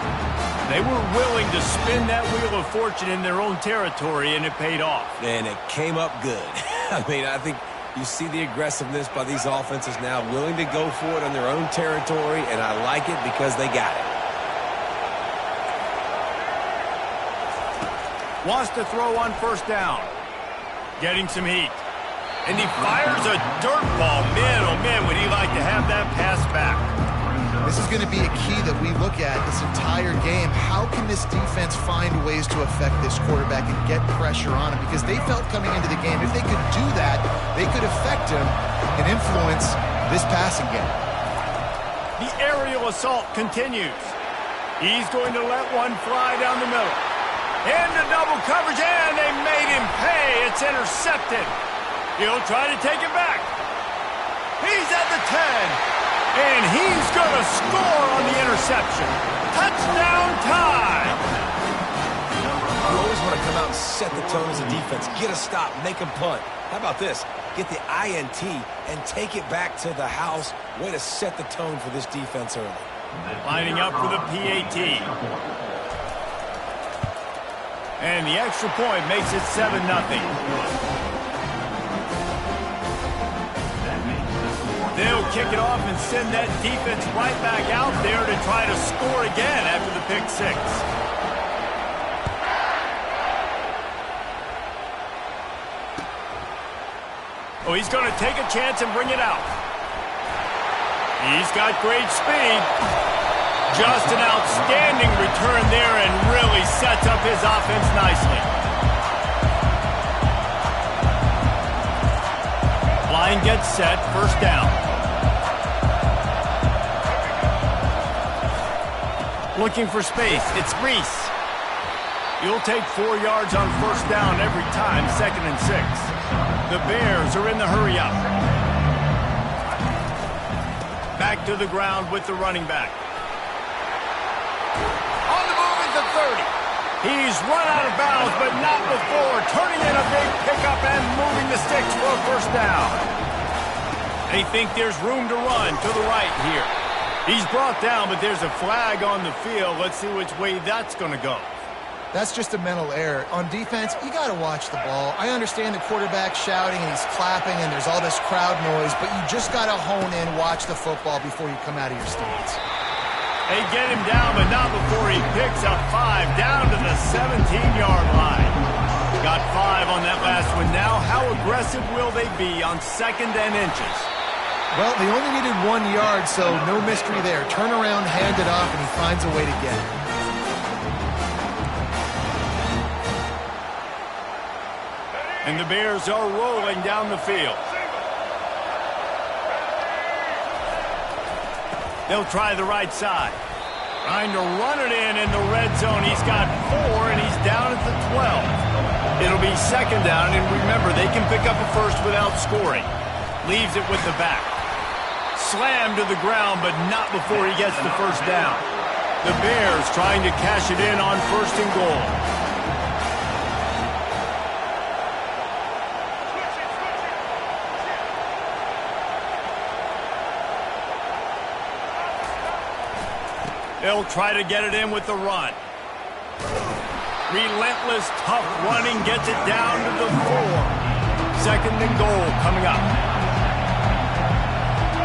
They were willing to spin that wheel of fortune in their own territory, and it paid off. And it came up good. I mean, I think you see the aggressiveness by these offenses now, willing to go for it on their own territory, and I like it because they got it. Wants to throw on first down. Getting some heat. And he fires a dirt ball. Man, oh man, would he like to have that pass back. This is going to be a key that we look at this entire game. How can this defense find ways to affect this quarterback and get pressure on him? Because they felt coming into the game, if they could do that, they could affect him and influence this passing game. The aerial assault continues. He's going to let one fly down the middle. Into double coverage, and they made him pay. It's intercepted. He'll try to take it back. He's at the 10. And he's going to score on the interception. Touchdown time! You always want to come out and set the tone as a defense. Get a stop, make them punt. How about this? Get the INT and take it back to the house. Way to set the tone for this defense early. Lining up for the PAT. And the extra point makes it 7-0. They'll kick it off and send that defense right back out there to try to score again after the pick six. Oh, he's going to take a chance and bring it out. He's got great speed. Just an outstanding return there and really sets up his offense nicely. Line gets set, first down. Looking for space, it's Reese. He'll take 4 yards on first down every time, 2nd and 6. The Bears are in the hurry up. Back to the ground with the running back. On the move at the 30. He's run out of bounds, but not before turning in a big pickup and moving the sticks for a first down. They think there's room to run to the right here. He's brought down, but there's a flag on the field. Let's see which way that's going to go. That's just a mental error. On defense, you got to watch the ball. I understand the quarterback shouting and he's clapping and there's all this crowd noise, but you just got to hone in, watch the football before you come out of your stance. They get him down, but not before he picks up 5 down to the 17-yard line. Got 5 on that last one. Now, how aggressive will they be on 2nd and inches? Well, they only needed 1 yard, so no mystery there. Turn around, hand it off, and he finds a way to get it. And the Bears are rolling down the field. They'll try the right side. Trying to run it in the red zone. He's got 4, and he's down at the 12. It'll be 2nd down, and remember, they can pick up a first without scoring. Leaves it with the back. Slammed to the ground, but not before he gets the first down. The Bears trying to cash it in on 1st and goal. They'll try to get it in with the run. Relentless, tough running gets it down to the 4. 2nd and goal coming up.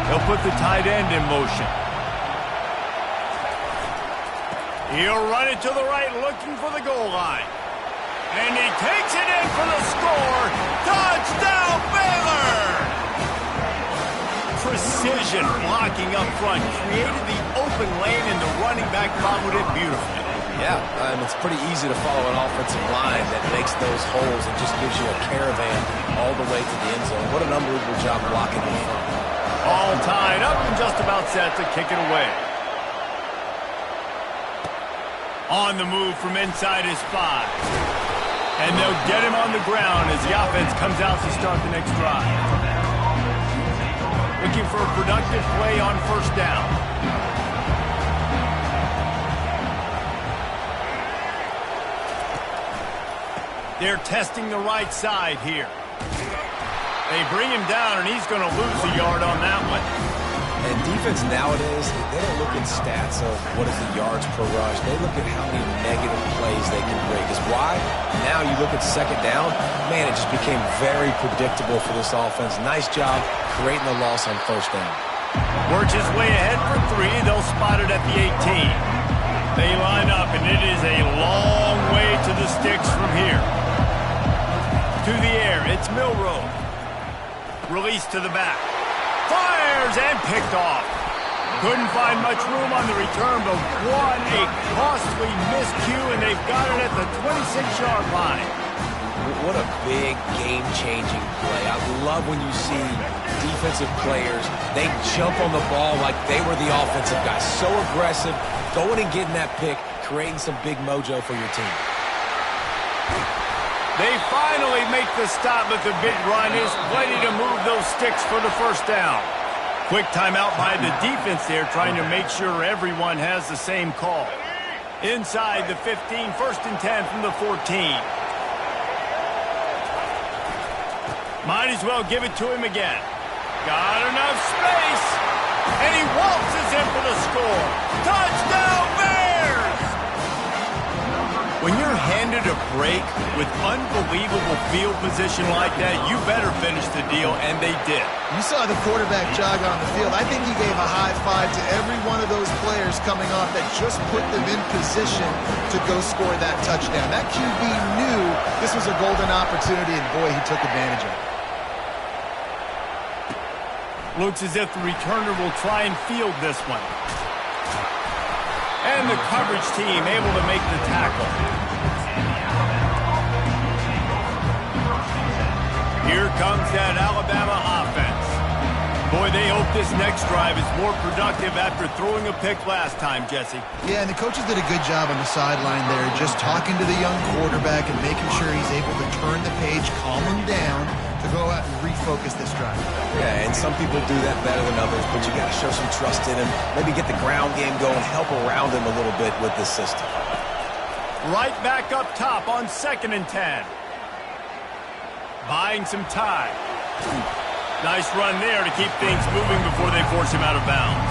They'll put the tight end in motion. He'll run it to the right, looking for the goal line. And he takes it in for the score. Touchdown, Baylor! Precision blocking up front. Created the open lane, and the running back followed it beautifully. Yeah, it's pretty easy to follow an offensive line that makes those holes and just gives you a caravan all the way to the end zone. What an unbelievable job blocking the front. All tied up and just about set to kick it away. On the move from inside his 5. And they'll get him on the ground as the offense comes out to start the next drive. Looking for a productive play on first down. They're testing the right side here. They bring him down, and he's going to lose a yard on that one. And defense nowadays, they don't look at stats of what is the yards per rush. They look at how many negative plays they can break. Because why? Now you look at 2nd down, man, it just became very predictable for this offense. Nice job creating the loss on first down. Works his way ahead for 3. They'll spot it at the 18. They line up, and it is a long way to the sticks from here. To the air, it's Milroe. Release to the back. Fires and picked off. Couldn't find much room on the return, but what a costly miscue, and they've got it at the 26-yard line. What a big game-changing play. I love when you see defensive players, they jump on the ball like they were the offensive guys. So aggressive, going and getting that pick, creating some big mojo for your team. They finally make the stop, but the big run is plenty to move those sticks for the first down. Quick timeout by the defense there, trying to make sure everyone has the same call. Inside the 15, 1st and 10 from the 14. Might as well give it to him again. Got enough space, and he waltzes in for the score. Touchdown, Bears! When you're handed a break with unbelievable field position like that, you better finish the deal, and they did. You saw the quarterback jog on the field. I think he gave a high five to every one of those players coming off that just put them in position to go score that touchdown. That QB knew this was a golden opportunity, and boy, he took advantage of it. Looks as if the returner will try and field this one. And the coverage team able to make the tackle. Here comes that Alabama offense. Boy, they hope this next drive is more productive after throwing a pick last time, Jesse. Yeah, and the coaches did a good job on the sideline there, just talking to the young quarterback and making sure he's able to turn the page, calm him down, to go out and refocus this drive. Yeah, and some people do that better than others, but you got to show some trust in him, maybe get the ground game going, help around him a little bit with this system. Right back up top on 2nd and 10. Buying some time. Nice run there to keep things moving before they force him out of bounds.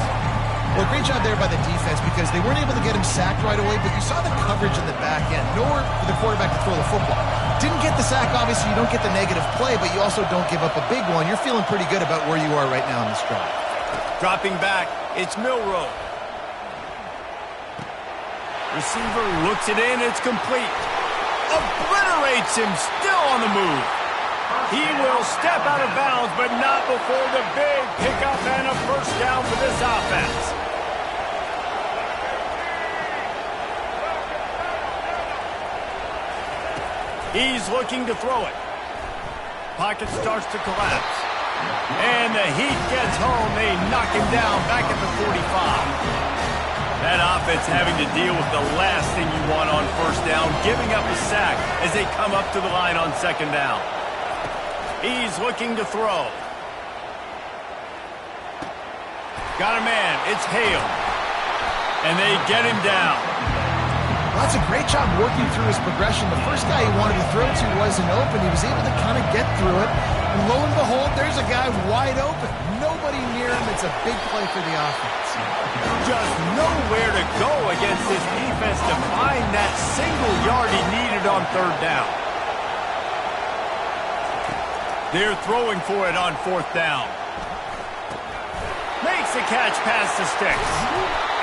Well, great job there by the defense because they weren't able to get him sacked right away, but you saw the coverage in the back end. Nowhere for the quarterback to throw the football. Didn't get the sack, obviously. You don't get the negative play, but you also don't give up a big one. You're feeling pretty good about where you are right now in this drive. Dropping back, it's Milroe. Receiver looks it in, it's complete. Obliterates him, still on the move. He will step out of bounds, but not before the big pickup and a first down for this offense. He's looking to throw it. Pocket starts to collapse. And the heat gets home. They knock him down back at the 45. That offense having to deal with the last thing you want on first down, giving up a sack as they come up to the line on 2nd down. He's looking to throw. Got a man. It's Hale. And they get him down. Well, that's a great job working through his progression. The first guy he wanted to throw to wasn't open. He was able to kind of get through it. And lo and behold, there's a guy wide open. Nobody near him. It's a big play for the offense. Just nowhere to go against this defense to find that single yard he needed on 3rd down. They're throwing for it on 4th down. Makes the catch past the sticks.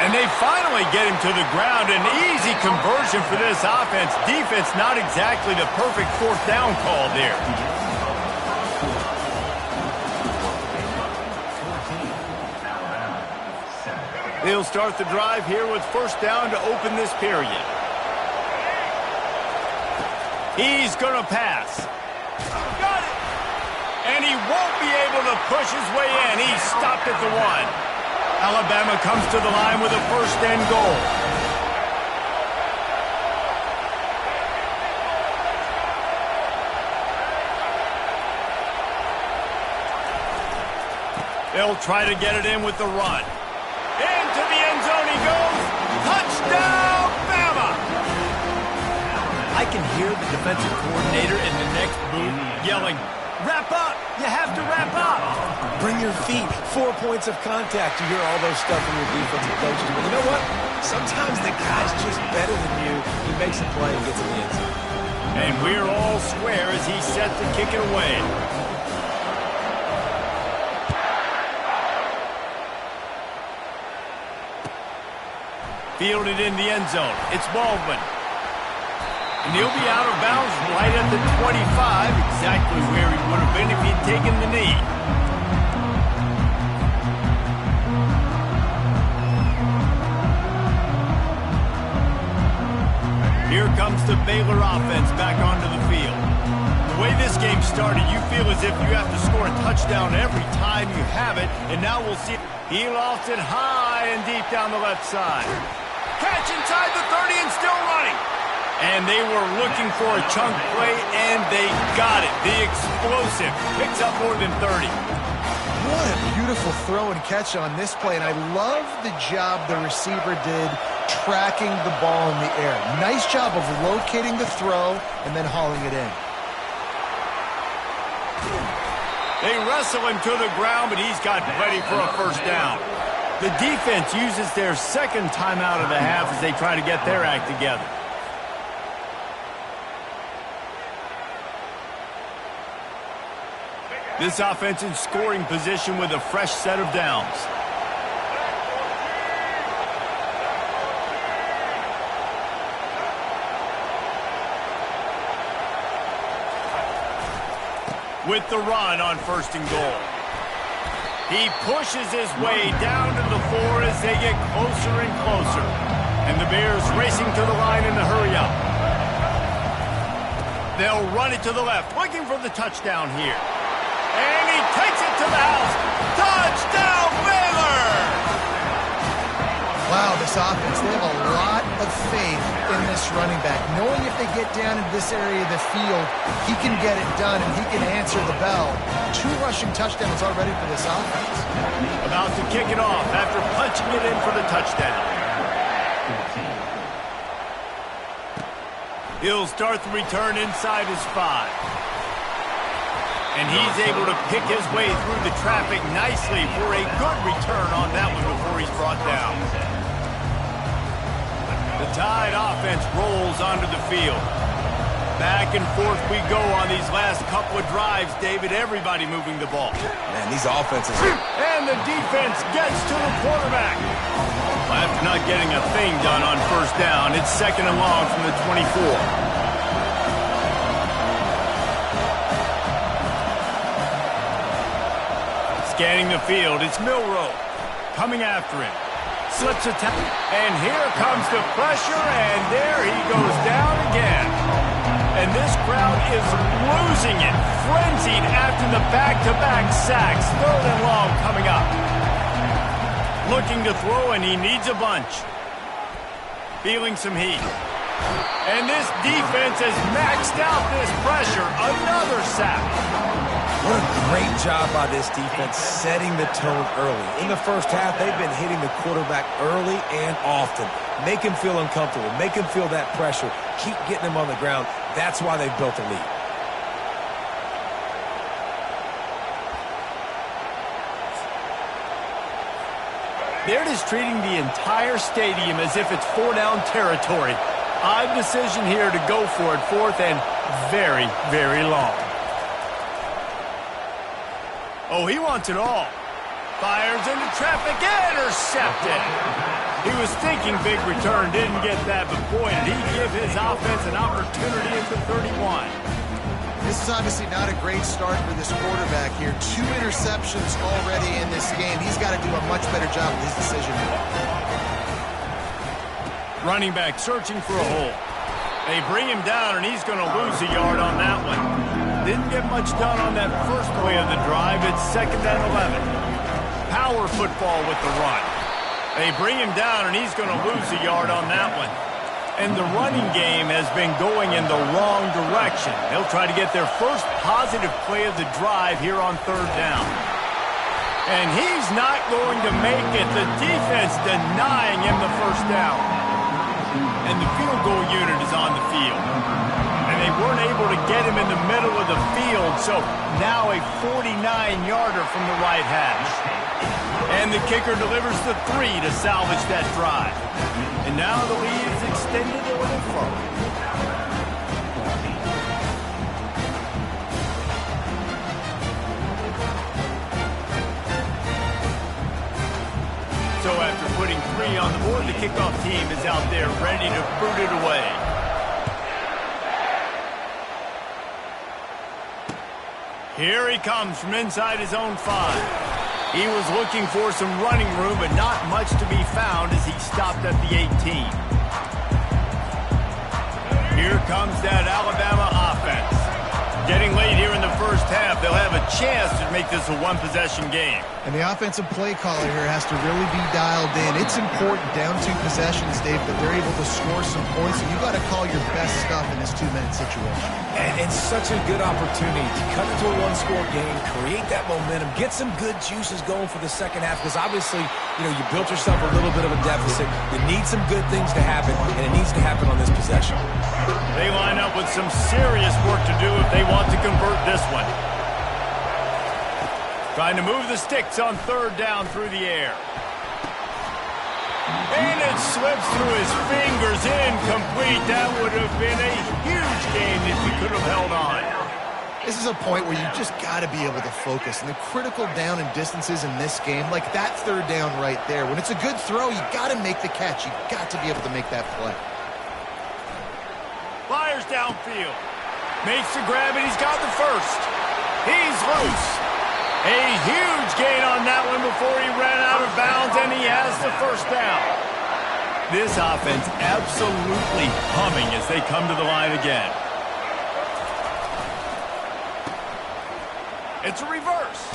And they finally get him to the ground. An easy conversion for this offense. Defense not exactly the perfect 4th down call there. They'll start the drive here with 1st down to open this period. He's going to pass. Got it! And he won't be able to push his way in. He's stopped at the 1. Alabama comes to the line with a 1st and goal. They'll try to get it in with the run. Into the end zone he goes. Touchdown, Bama! I can hear the defensive coordinator in the next booth yelling, "Wrap up! You have to wrap up!" Bring your feet. 4 points of contact. You hear all those stuff from your defensive coaches. But you know what? Sometimes the guy's just better than you. He makes a play and gets in the end zone. And we're all square as he's set to kick it away. Fielded in the end zone. It's Baldwin. And he'll be out of bounds right at the 25, exactly where he would have been if he'd taken the knee. Here comes the Baylor offense back onto the field. The way this game started, you feel as if you have to score a touchdown every time you have it, and now we'll see. He lost it high and deep down the left side. Catch inside the 30 and still running. And they were looking for a chunk play, and they got it. The explosive picks up more than 30. What a beautiful throw and catch on this play, and I love the job the receiver did tracking the ball in the air. Nice job of locating the throw and then hauling it in. They wrestle him to the ground, but he's got ready for a first down. The defense uses their second timeout of the half as they try to get their act together. This offense in scoring position with a fresh set of downs. With the run on 1st and goal. He pushes his way down to the floor as they get closer and closer. And the Bears racing to the line in the hurry up. They'll run it to the left, looking for the touchdown here. And he takes it to the house. Touchdown, Baylor! Wow, this offense, they have a lot of faith in this running back. Knowing if they get down into this area of the field, he can get it done and he can answer the bell. 2 rushing touchdowns already for this offense. About to kick it off after punching it in for the touchdown. He'll start the return inside his 5. And he's able to pick his way through the traffic nicely for a good return on that one before he's brought down. The Tide offense rolls onto the field. Back and forth we go on these last couple of drives, David. Everybody moving the ball. Man, these offenses... And the defense gets to the quarterback. After not getting a thing done on 1st down, it's 2nd and long from the 24. Scanning the field, it's Milroe coming after him. Slips a tackle, and here comes the pressure, and there he goes down again. And this crowd is losing it, frenzied after the back-to-back sacks. 3rd and long coming up. Looking to throw, and he needs a bunch. Feeling some heat. And this defense has maxed out this pressure. Another sack. What a great job by this defense setting the tone early. In the first half, they've been hitting the quarterback early and often. Make him feel uncomfortable. Make him feel that pressure. Keep getting him on the ground. That's why they've built a lead. They're just treating the entire stadium as if it's 4-down territory. Odd decision here to go for it. 4th and very, very long. Oh, he wants it all. Fires into traffic, intercepted. He was thinking big return, didn't get that, but boy, did he give his offense an opportunity at the 31. This is obviously not a great start for this quarterback here. 2 interceptions already in this game. He's got to do a much better job with his decision. Running back searching for a hole. They bring him down, and he's going to lose a yard on that one. Didn't get much done on that first play of the drive. It's 2nd and 11. Power football with the run. They bring him down, and he's going to lose a yard on that one. And the running game has been going in the wrong direction. They'll try to get their first positive play of the drive here on 3rd down. And he's not going to make it. The defense denying him the first down. And the field goal unit is on the field. And they weren't able to get him in the middle of the field, so now a 49-yarder from the right hash. And the kicker delivers the 3 to salvage that drive. And now the lead is extended a little further. So after putting 3 on the board, the kickoff team is out there ready to boot it away. Here he comes from inside his own 5. He was looking for some running room, but not much to be found as he stopped at the 18. Here comes that Alabama offense. Getting late here in the first half, they'll have a chance to make this a one-possession game. And the offensive play caller here has to really be dialed in. It's important down 2 possessions, Dave, that they're able to score some points. And you got to call your best stuff in this 2-minute situation. And it's such a good opportunity to cut into a one-score game, create that momentum, get some good juices going for the second half. Because obviously, you built yourself a little bit of a deficit. You need some good things to happen, and it needs to happen on this possession. They line up with some serious work to do if they want to convert this one. Trying to move the sticks on 3rd down through the air. And it slips through his fingers, incomplete. That would have been a huge gain if he could have held on. This is a point where you just got to be able to focus. And the critical down and distances in this game, like that 3rd down right there, when it's a good throw, you got to make the catch. You got to be able to make that play. Fires downfield. Makes the grab, and he's got the first. He's loose. A huge gain on that one before he ran out of bounds, and he has the first down. This offense absolutely humming as they come to the line again. It's a reverse.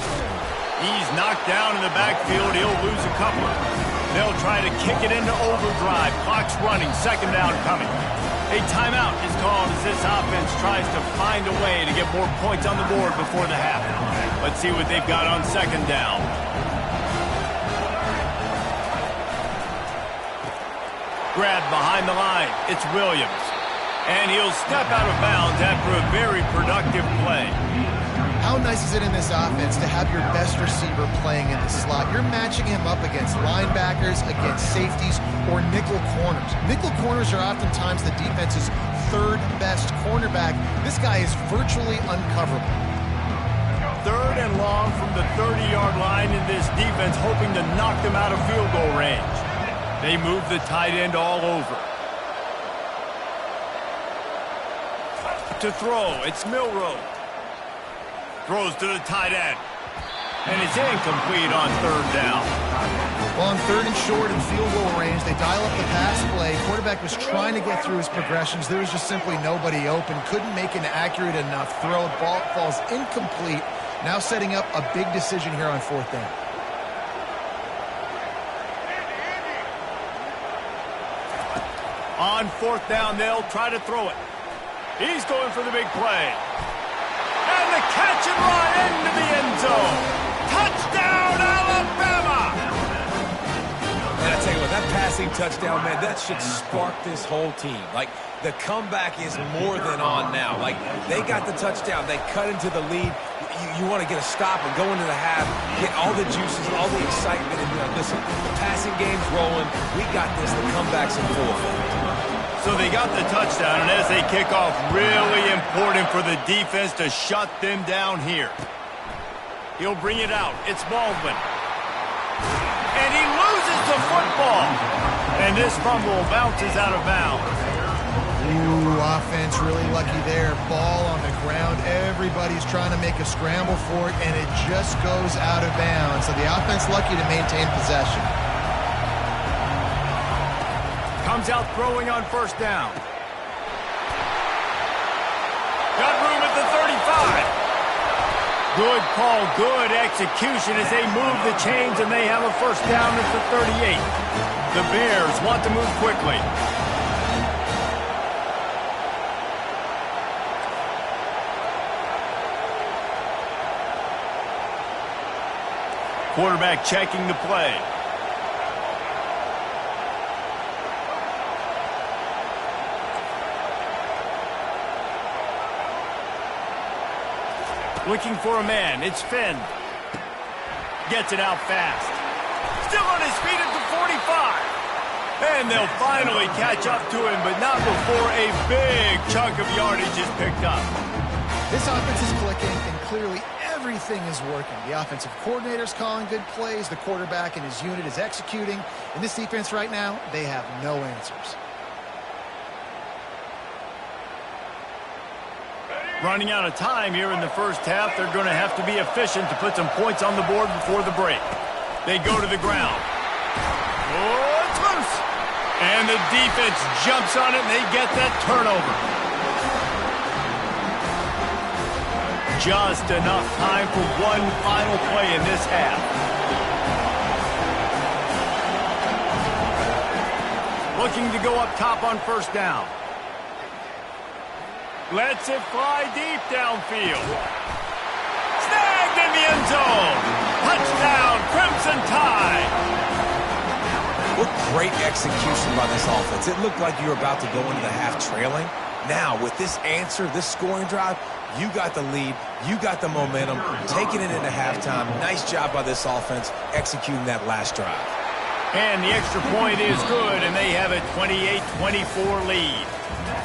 He's knocked down in the backfield. He'll lose a couple. They'll try to kick it into overdrive. Clock's running. 2nd down coming. A timeout is called as this offense tries to find a way to get more points on the board before the half. Let's see what they've got on 2nd down. Grab behind the line. It's Williams. And he'll step out of bounds after a very productive play. How nice is it in this offense to have your best receiver playing in the slot? You're matching him up against linebackers, against safeties, or nickel corners. Nickel corners are oftentimes the defense's 3rd best cornerback. This guy is virtually uncoverable. 3rd and long from the 30-yard line in this defense, hoping to knock them out of field goal range. They move the tight end all over. To throw, it's Milroe. Throws to the tight end. And it's incomplete on 3rd down. Well, on 3rd and short and field goal range, they dial up the pass play. Quarterback was trying to get through his progressions. There was just simply nobody open. Couldn't make an accurate enough throw. Ball falls incomplete. Now setting up a big decision here on 4th down. On 4th down, they'll try to throw it. He's going for the big play. And the catch and run into the end zone. Touchdown, Alabama! And I tell you what, that passing touchdown, man, that should spark this whole team. Like, the comeback is more than on now. Like, they got the touchdown. They cut into the lead. You want to get a stop and go into the half, get all the juices, all the excitement, and be like, listen, the passing game's rolling. We got this. The comeback's in full effect. So they got the touchdown, and as they kick off, really important for the defense to shut them down here. He'll bring it out. It's Baldwin. And he loses the football. And this fumble bounces out of bounds. Ooh, offense really lucky there. Ball on the ground. Everybody's trying to make a scramble for it, and it just goes out of bounds. So the offense lucky to maintain possession. Comes out throwing on 1st down. Got room at the 35. Good call, good execution as they move the chains, and they have a 1st down at the 38. The Bears want to move quickly. Quarterback checking the play. Looking for a man. It's Finn. Gets it out fast. Still on his feet at the 45. And they'll finally catch up to him, but not before a big chunk of yardage is picked up. This offense is clicking, and clearly everything is working. The offensive coordinator's calling good plays. The quarterback and his unit is executing. In this defense right now, they have no answers. Running out of time here in the first half. They're going to have to be efficient to put some points on the board before the break. They go to the ground. Oh, it's loose. And the defense jumps on it, and they get that turnover. Just enough time for one final play in this half. Looking to go up top on first down. Lets it fly deep downfield. Snagged in the end zone. Touchdown, Crimson Tide. What great execution by this offense. It looked like you were about to go into the half trailing. Now, with this answer, this scoring drive, you got the lead, you got the momentum, taking it into halftime. Nice job by this offense executing that last drive. And the extra point is good, and they have a 28-24 lead.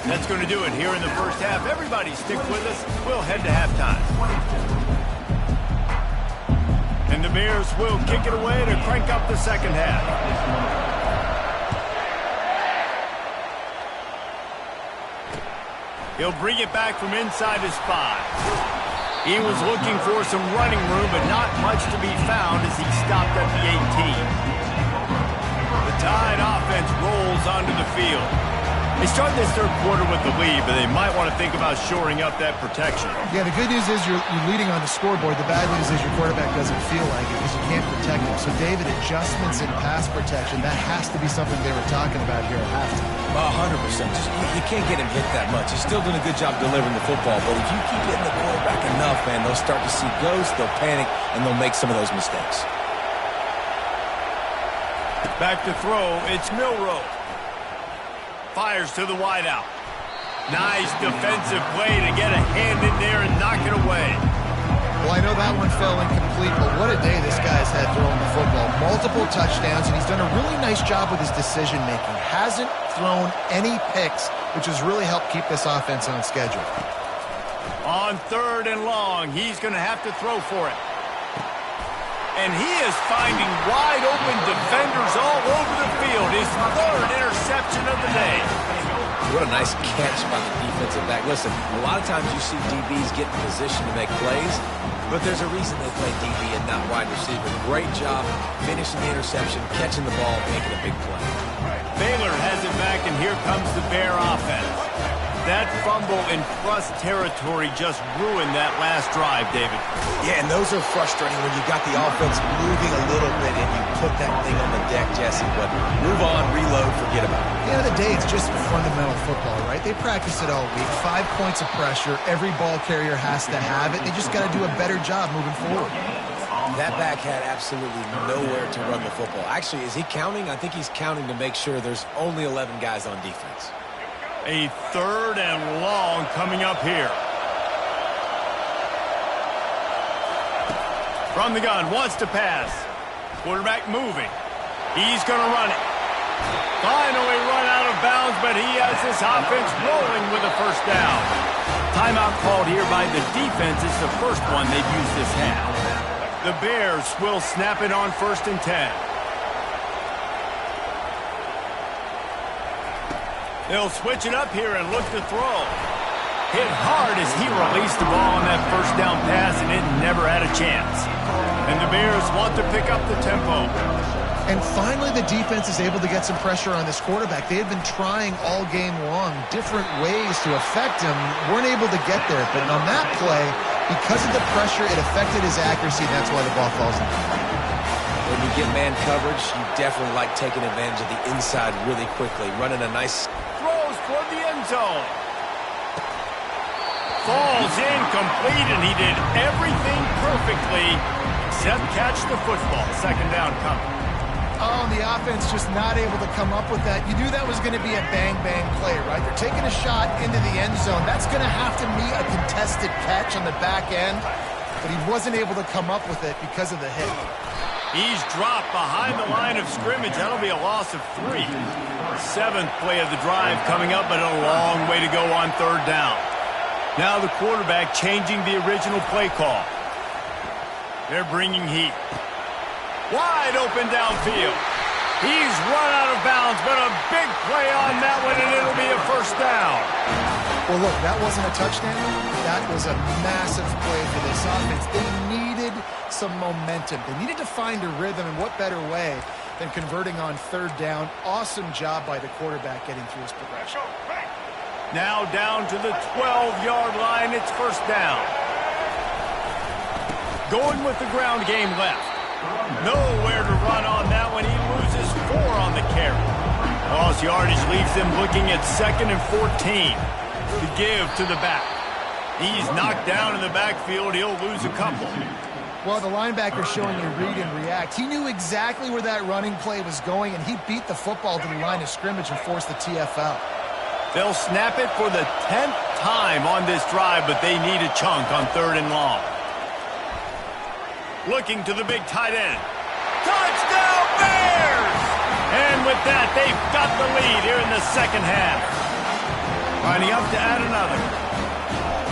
That's going to do it here in the first half. Everybody stick with us. We'll head to halftime. And the Bears will kick it away to crank up the second half. He'll bring it back from inside his 5. He was looking for some running room, but not much to be found as he stopped at the 18. The Tide offense rolls onto the field. They start this third quarter with the lead, but they might want to think about shoring up that protection. Yeah, the good news is you're leading on the scoreboard. The bad news is your quarterback doesn't feel like it because you can't protect him. So, David, adjustments in pass protection, that has to be something they were talking about here at halftime. 100%. You can't get him hit that much. He's still doing a good job delivering the football, but if you keep hitting the quarterback enough, man, they'll start to see ghosts, they'll panic, and they'll make some of those mistakes. Back to throw, it's Milroe. Fires to the wideout. Nice defensive play to get a hand in there and knock it away. Well, I know that one fell incomplete, but what a day this guy's had throwing the football. Multiple touchdowns, and he's done a really nice job with his decision-making. Hasn't thrown any picks, which has really helped keep this offense on schedule. On third and long, he's going to have to throw for it. And he is finding wide-open defenders all over the field. His third interception of the day. What a nice catch by the defensive back. Listen, a lot of times you see DBs get in position to make plays, but there's a reason they play DB and not wide receiver. Great job finishing the interception, catching the ball, making a big play. Baylor has it back, and here comes the Bear offense. That fumble in thrust territory just ruined that last drive, David. Yeah, and those are frustrating when you got the offense moving a little bit and you put that thing on the deck, Jesse. But move on, reload, forget about it. At the end of the day, it's just fundamental football, right? They practice it all week. 5 points of pressure. Every ball carrier has to have it. They just got to do a better job moving forward. That back had absolutely nowhere to run the football. Actually, is he counting? I think he's counting to make sure there's only 11 guys on defense. A third and long coming up here. From the gun, wants to pass. Quarterback moving. He's going to run it. Finally run out of bounds, but he has this offense rolling with a first down. Timeout called here by the defense. It's the first one they've used this half. The Bears will snap it on 1st and 10. They'll switch it up here and look to throw. Hit hard as he released the ball on that first down pass, and it never had a chance. And the Bears want to pick up the tempo. And finally, the defense is able to get some pressure on this quarterback. They had been trying all game long different ways to affect him. Weren't able to get there. But on that play, because of the pressure, it affected his accuracy. That's why the ball falls in. When you get man coverage, you definitely like taking advantage of the inside really quickly. Running a nice... Throws toward the end zone. Falls incomplete, and he did everything perfectly except catch the football. Second down coming. Oh, the offense just not able to come up with that. You knew that was going to be a bang-bang play, right? They're taking a shot into the end zone. That's going to have to be a contested catch on the back end, but he wasn't able to come up with it because of the hit. He's dropped behind the line of scrimmage. That'll be a loss of 3. 7th play of the drive coming up, but a long way to go on third down. Now the quarterback changing the original play call. They're bringing heat. Wide open downfield. He's run out of bounds, but a big play on that one, and it'll be a first down. Well, look, that wasn't a touchdown. That was a massive play for this offense. They needed some momentum. They needed to find a rhythm, and what better way than converting on third down. Awesome job by the quarterback getting through his progression. Now down to the 12-yard line. It's first down. Going with the ground game left. Nowhere to run on that one. He loses 4 on the carry. Lost yardage leaves them looking at 2nd and 14. To give to the back. He's knocked down in the backfield. He'll lose a couple. Well, the linebacker showing you read and react. He knew exactly where that running play was going, and he beat the football to the line of scrimmage and forced the TFL. They'll snap it for the 10th time on this drive, but they need a chunk on 3rd and long. Looking to the big tight end. Touchdown, Bears! And with that, they've got the lead here in the second half. Lining up to add another.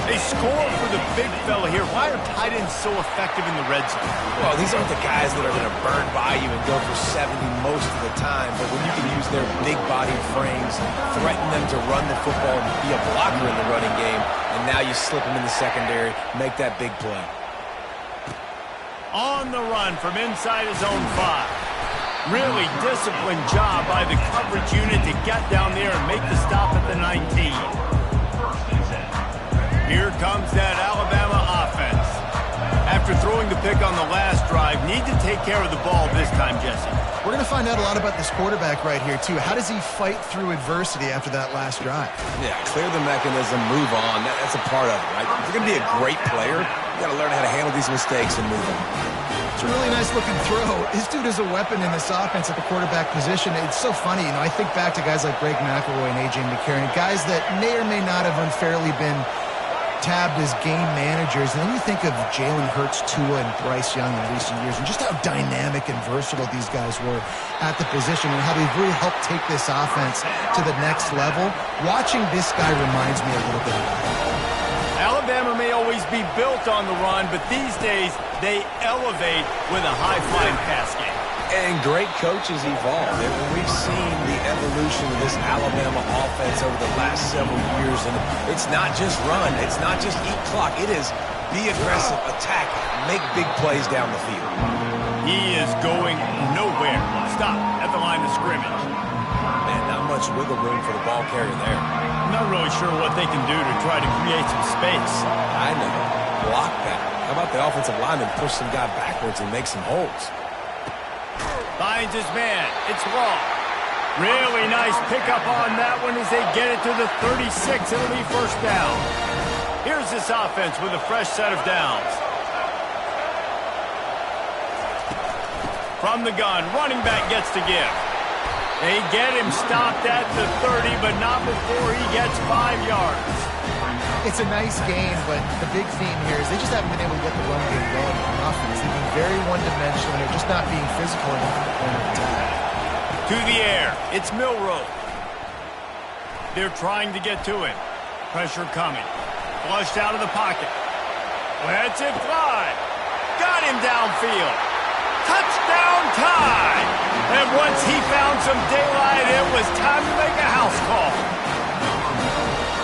They score for the big fella here. Why are tight ends so effective in the red zone? Well, these aren't the guys that are going to burn by you and go for 70 most of the time, but when you can use their big-bodied frames, threaten them to run the football, be a blocker in the running game, and now you slip them in the secondary, make that big play. On the run from inside his own 5. Really disciplined job by the coverage unit to get down there and make the stop at the 19. Here comes that Alabama offense. After throwing the pick on the last drive, need to take care of the ball this time, Jesse. We're going to find out a lot about this quarterback right here, too. How does he fight through adversity after that last drive? Yeah, clear the mechanism, move on. That's a part of it, right? If you're going to be a great player, you got to learn how to handle these mistakes and move on. It's a really nice-looking throw. This dude is a weapon in this offense at the quarterback position. It's so funny. You know, I think back to guys like Greg McElroy and A.J. McCarron, guys that may or may not have unfairly been tabbed as game managers. And then you think of Jalen Hurts, Tua, and Bryce Young in recent years, and just how dynamic and versatile these guys were at the position and how they've really helped take this offense to the next level. Watching this guy reminds me a little bit of that. Alabama may always be built on the run, but these days they elevate with a high-flying pass game. And great coaches evolve. And we've seen the evolution of this Alabama offense over the last several years. And it's not just run. It's not just eat clock. It is be aggressive, attack, make big plays down the field. He is going nowhere. Stop at the line of scrimmage. Man, not much wiggle room for the ball carrier there. I'm not really sure what they can do to try to create some space. I know. Block that. How about the offensive lineman push some guy backwards and make some holes? Finds his man. It's Long. Really nice pickup on that one as they get it to the 36. It'll be first down. Here's this offense with a fresh set of downs. From the gun, running back gets to give. They get him stopped at the 30, but not before he gets 5 yards. It's a nice game, but the big theme here is they just haven't been able to get the run game going on offense. They've been very one-dimensional, and they're just not being physical enough at the point of attack. To the air, it's Milroe. They're trying to get to him. Pressure coming. Flushed out of the pocket. Lets it fly. Got him downfield. Touchdown time! And once he found some daylight, it was time to make a house call.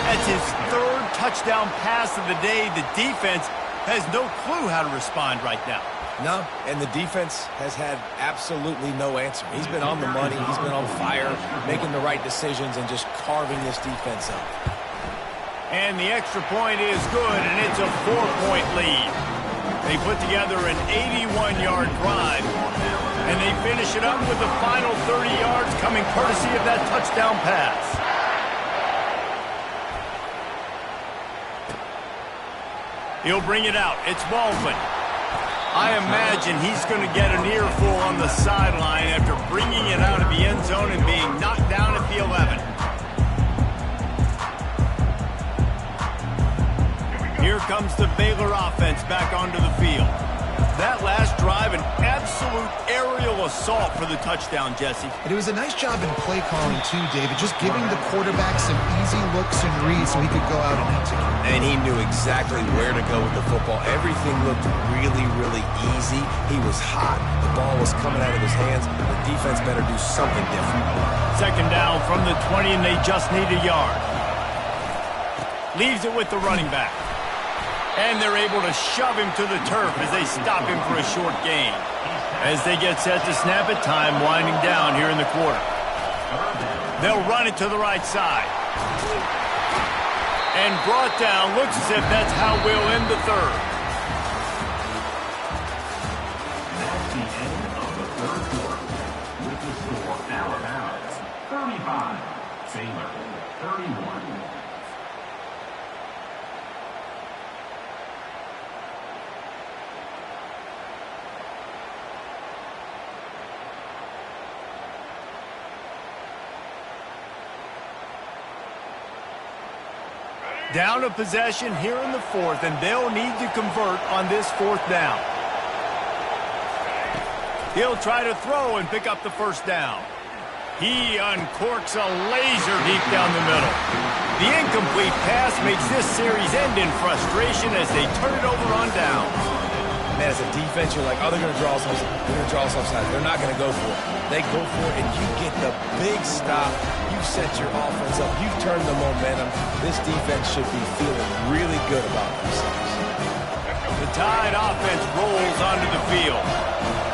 That's his 3rd touchdown pass of the day. The defense has no clue how to respond right now. No, and the defense has had absolutely no answer. He's been on the money. He's been on fire, making the right decisions and just carving this defense up. And the extra point is good, and it's a 4-point lead. They put together an 81-yard drive, and they finish it up with the final 30 yards coming courtesy of that touchdown pass. He'll bring it out. It's Baldwin. I imagine he's going to get an earful on the sideline after bringing it out of the end zone and being knocked down at the 11. Here comes the Baylor offense back onto the field. That last drive, an absolute aerial assault for the touchdown, Jesse. And it was a nice job in play calling, too, David, just giving the quarterback some easy looks and reads so he could go out and execute. And he knew exactly where to go with the football. Everything looked really, really easy. He was hot. The ball was coming out of his hands. The defense better do something different. Second down from the 20, and they just need a yard. Leaves it with the running back. And they're able to shove him to the turf as they stop him for a short gain. As they get set to snap it, time winding down here in the quarter. They'll run it to the right side. And brought down. Looks as if that's how we'll end the third. That's the end of the third quarter. With the score, Alabama 35, Baylor 31. Down a possession here in the fourth, and they'll need to convert on this fourth down. He'll try to throw and pick up the first down. He uncorks a laser deep down the middle. The incomplete pass makes this series end in frustration as they turn it over on down. Man, as a defense, you're like, oh, they're going to draw us offside. They're not going to go for it. They go for it, and you get the big stop. You've set your offense up. You've turned the momentum. This defense should be feeling really good about themselves. The Tide offense rolls onto the field.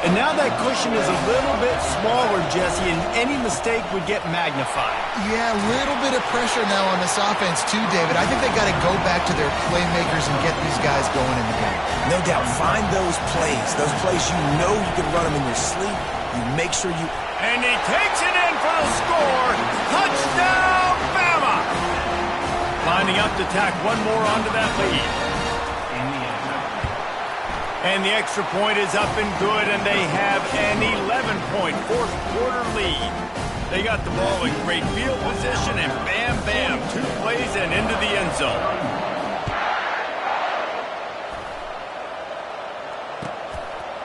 And now that cushion is a little bit smaller, Jesse, and any mistake would get magnified. Yeah, a little bit of pressure now on this offense too, David. I think they got to go back to their playmakers and get these guys going in the game. No doubt. Find those plays you know you can run them in your sleep. You make sure you... And he takes it in for the score. Touchdown, Bama! Lining up to tack one more onto that lead. And the extra point is up and good, and they have an 11-point fourth-quarter lead. They got the ball in great field position, and bam, bam, 2 plays and into the end zone.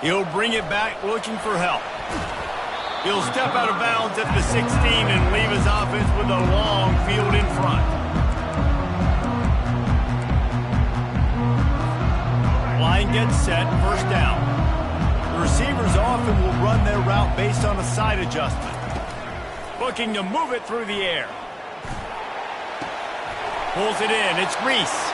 He'll bring it back looking for help. He'll step out of bounds at the 16 and leave his offense with a long field in front. Line gets set, first down. The receivers often will run their route based on a side adjustment. Looking to move it through the air. Pulls it in, it's Reese.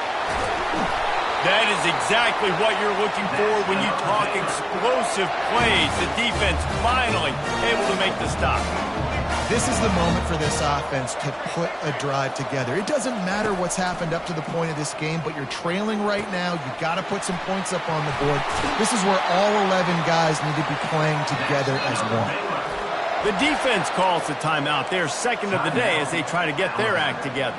That is exactly what you're looking for when you talk explosive plays. The defense finally able to make the stop. This is the moment for this offense to put a drive together. It doesn't matter what's happened up to the point of this game, but you're trailing right now. You've got to put some points up on the board. This is where all 11 guys need to be playing together as one. The defense calls the timeout. They're second of the day as they try to get their act together.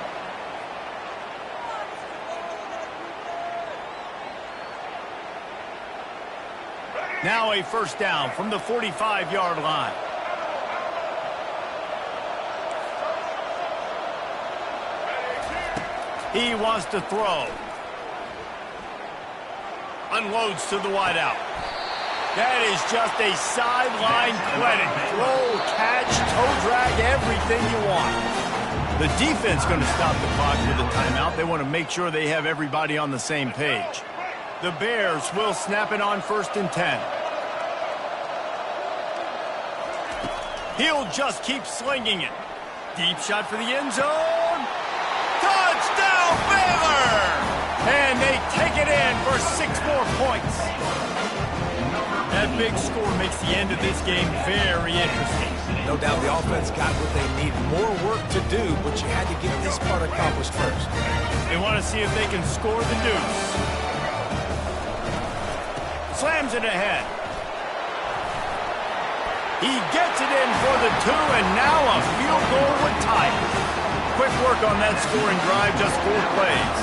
Now a first down from the 45-yard line. He wants to throw. Unloads to the wideout. That is just a sideline clinic. Throw, catch, toe drag, everything you want. The defense going to stop the clock with a timeout. They want to make sure they have everybody on the same page. The Bears will snap it on 1st and 10. He'll just keep slinging it. Deep shot for the end zone. Touchdown, Baylor! And they take it in for 6 more points. That big score makes the end of this game very interesting. No doubt the offense got what they need. More work to do, but you had to get this part accomplished first. They want to see if they can score the deuce. Slams it ahead. He gets it in for the 2, and now a field goal would tie it. Quick work on that scoring drive, just 4 plays.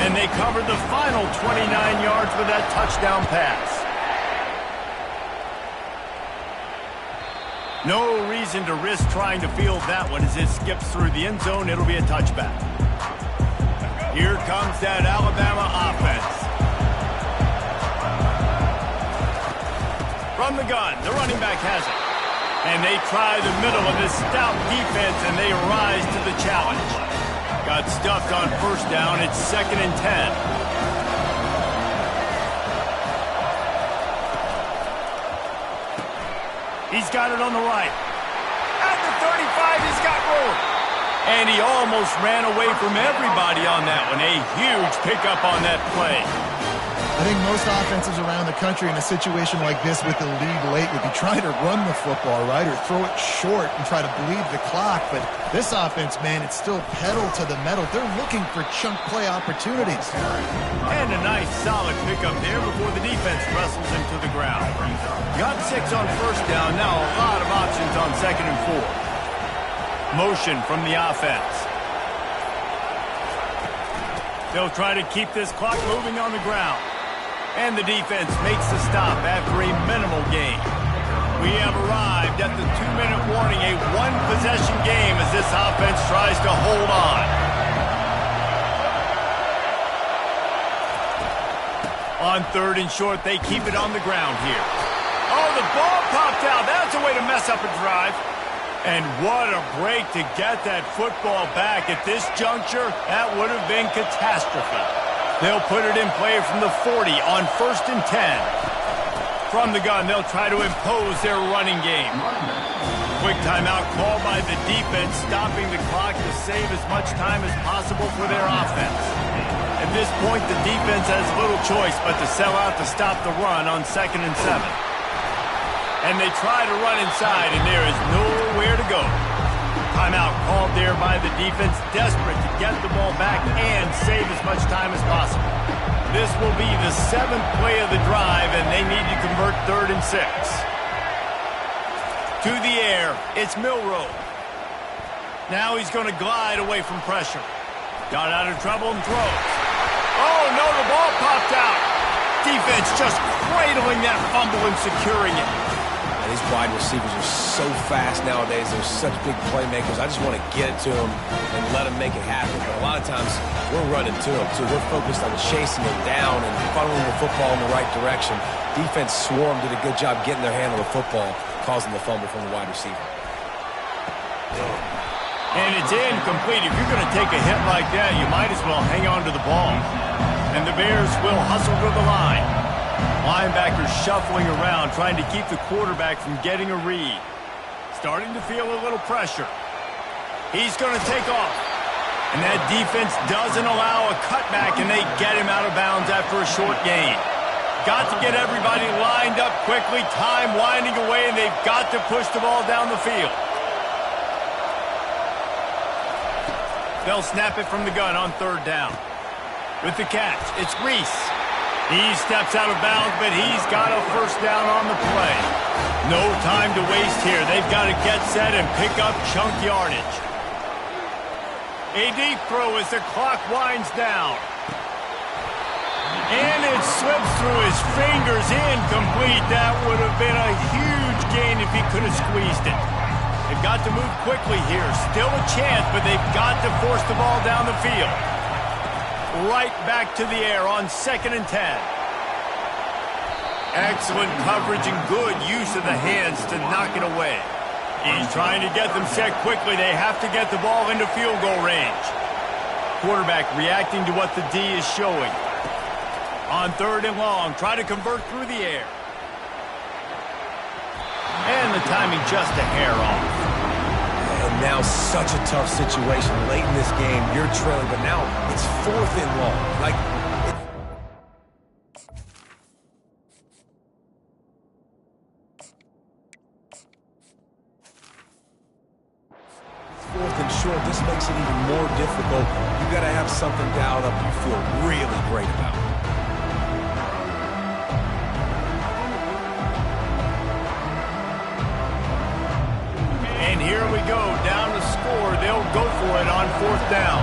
And they covered the final 29 yards with that touchdown pass. No reason to risk trying to field that one as it skips through the end zone. It'll be a touchback. Here comes that Alabama offense. From the gun, the running back has it. And they try the middle of this stout defense, and they rise to the challenge. Got stuffed on first down. It's 2nd and 10. He's got it on the right. At the 35, he's got room. And he almost ran away from everybody on that one. A huge pickup on that play. I think most offenses around the country in a situation like this with the lead late would be trying to run the football, right, or throw it short and try to bleed the clock. But this offense, man, it's still pedal to the metal. They're looking for chunk play opportunities. And a nice solid pickup there before the defense wrestles him to the ground. Got 6 on first down. Now a lot of options on 2nd and 4. Motion from the offense. They'll try to keep this clock moving on the ground. And the defense makes the stop after a minimal gain. We have arrived at the 2-minute warning, a one-possession game as this offense tries to hold on. On 3rd and short, they keep it on the ground here. Oh, the ball popped out. That's a way to mess up a drive. And what a break to get that football back. At this juncture, that would have been catastrophe. They'll put it in play from the 40 on 1st and 10. From the gun, they'll try to impose their running game. Quick timeout called by the defense, stopping the clock to save as much time as possible for their offense. At this point, the defense has little choice but to sell out to stop the run on 2nd and 7. And they try to run inside, and there is nowhere to go. Timeout called there by the defense, desperate to get the ball back and save as much time as possible. This will be the 7th play of the drive, and they need to convert 3rd and 6. To the air, it's Milroe. Now he's going to glide away from pressure. Got out of trouble and throws. Oh, no, the ball popped out. Defense just cradling that fumble and securing it. And these wide receivers are so fast nowadays. They're such big playmakers. I just want to get it to them and let them make it happen. But a lot of times, we're running to them, too. We're focused on chasing them down and funneling the football in the right direction. Defense swarm did a good job getting their hand on the football, causing the fumble from the wide receiver. And it's incomplete. If you're going to take a hit like that, you might as well hang on to the ball. And the Bears will hustle to the line. Linebackers shuffling around, trying to keep the quarterback from getting a read. Starting to feel a little pressure. He's going to take off. And that defense doesn't allow a cutback, and they get him out of bounds after a short gain. Got to get everybody lined up quickly, time winding away, and they've got to push the ball down the field. They'll snap it from the gun on 3rd down. With the catch, it's Reese. He steps out of bounds, but he's got a 1st down on the play. No time to waste here. They've got to get set and pick up chunk yardage. A deep throw as the clock winds down. And it slips through his fingers, incomplete. That would have been a huge gain if he could have squeezed it. They've got to move quickly here. Still a chance, but they've got to force the ball down the field. Right back to the air on 2nd and 10. Excellent coverage and good use of the hands to knock it away. He's trying to get them set quickly. They have to get the ball into field goal range. Quarterback reacting to what the D is showing. On 3rd and long, try to convert through the air. And the timing just a hair off. And now such a tough situation. Late in this game, you're trailing, but now it's 4th and long. Like, it's 4th and short. This makes it even more difficult. You got to have something dialed up you feel really great about. And here we go, down to score. They'll go for it on 4th down.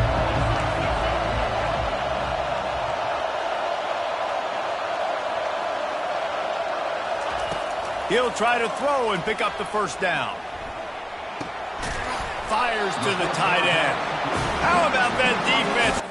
He'll try to throw and pick up the 1st down. Fires to the tight end. How about that defense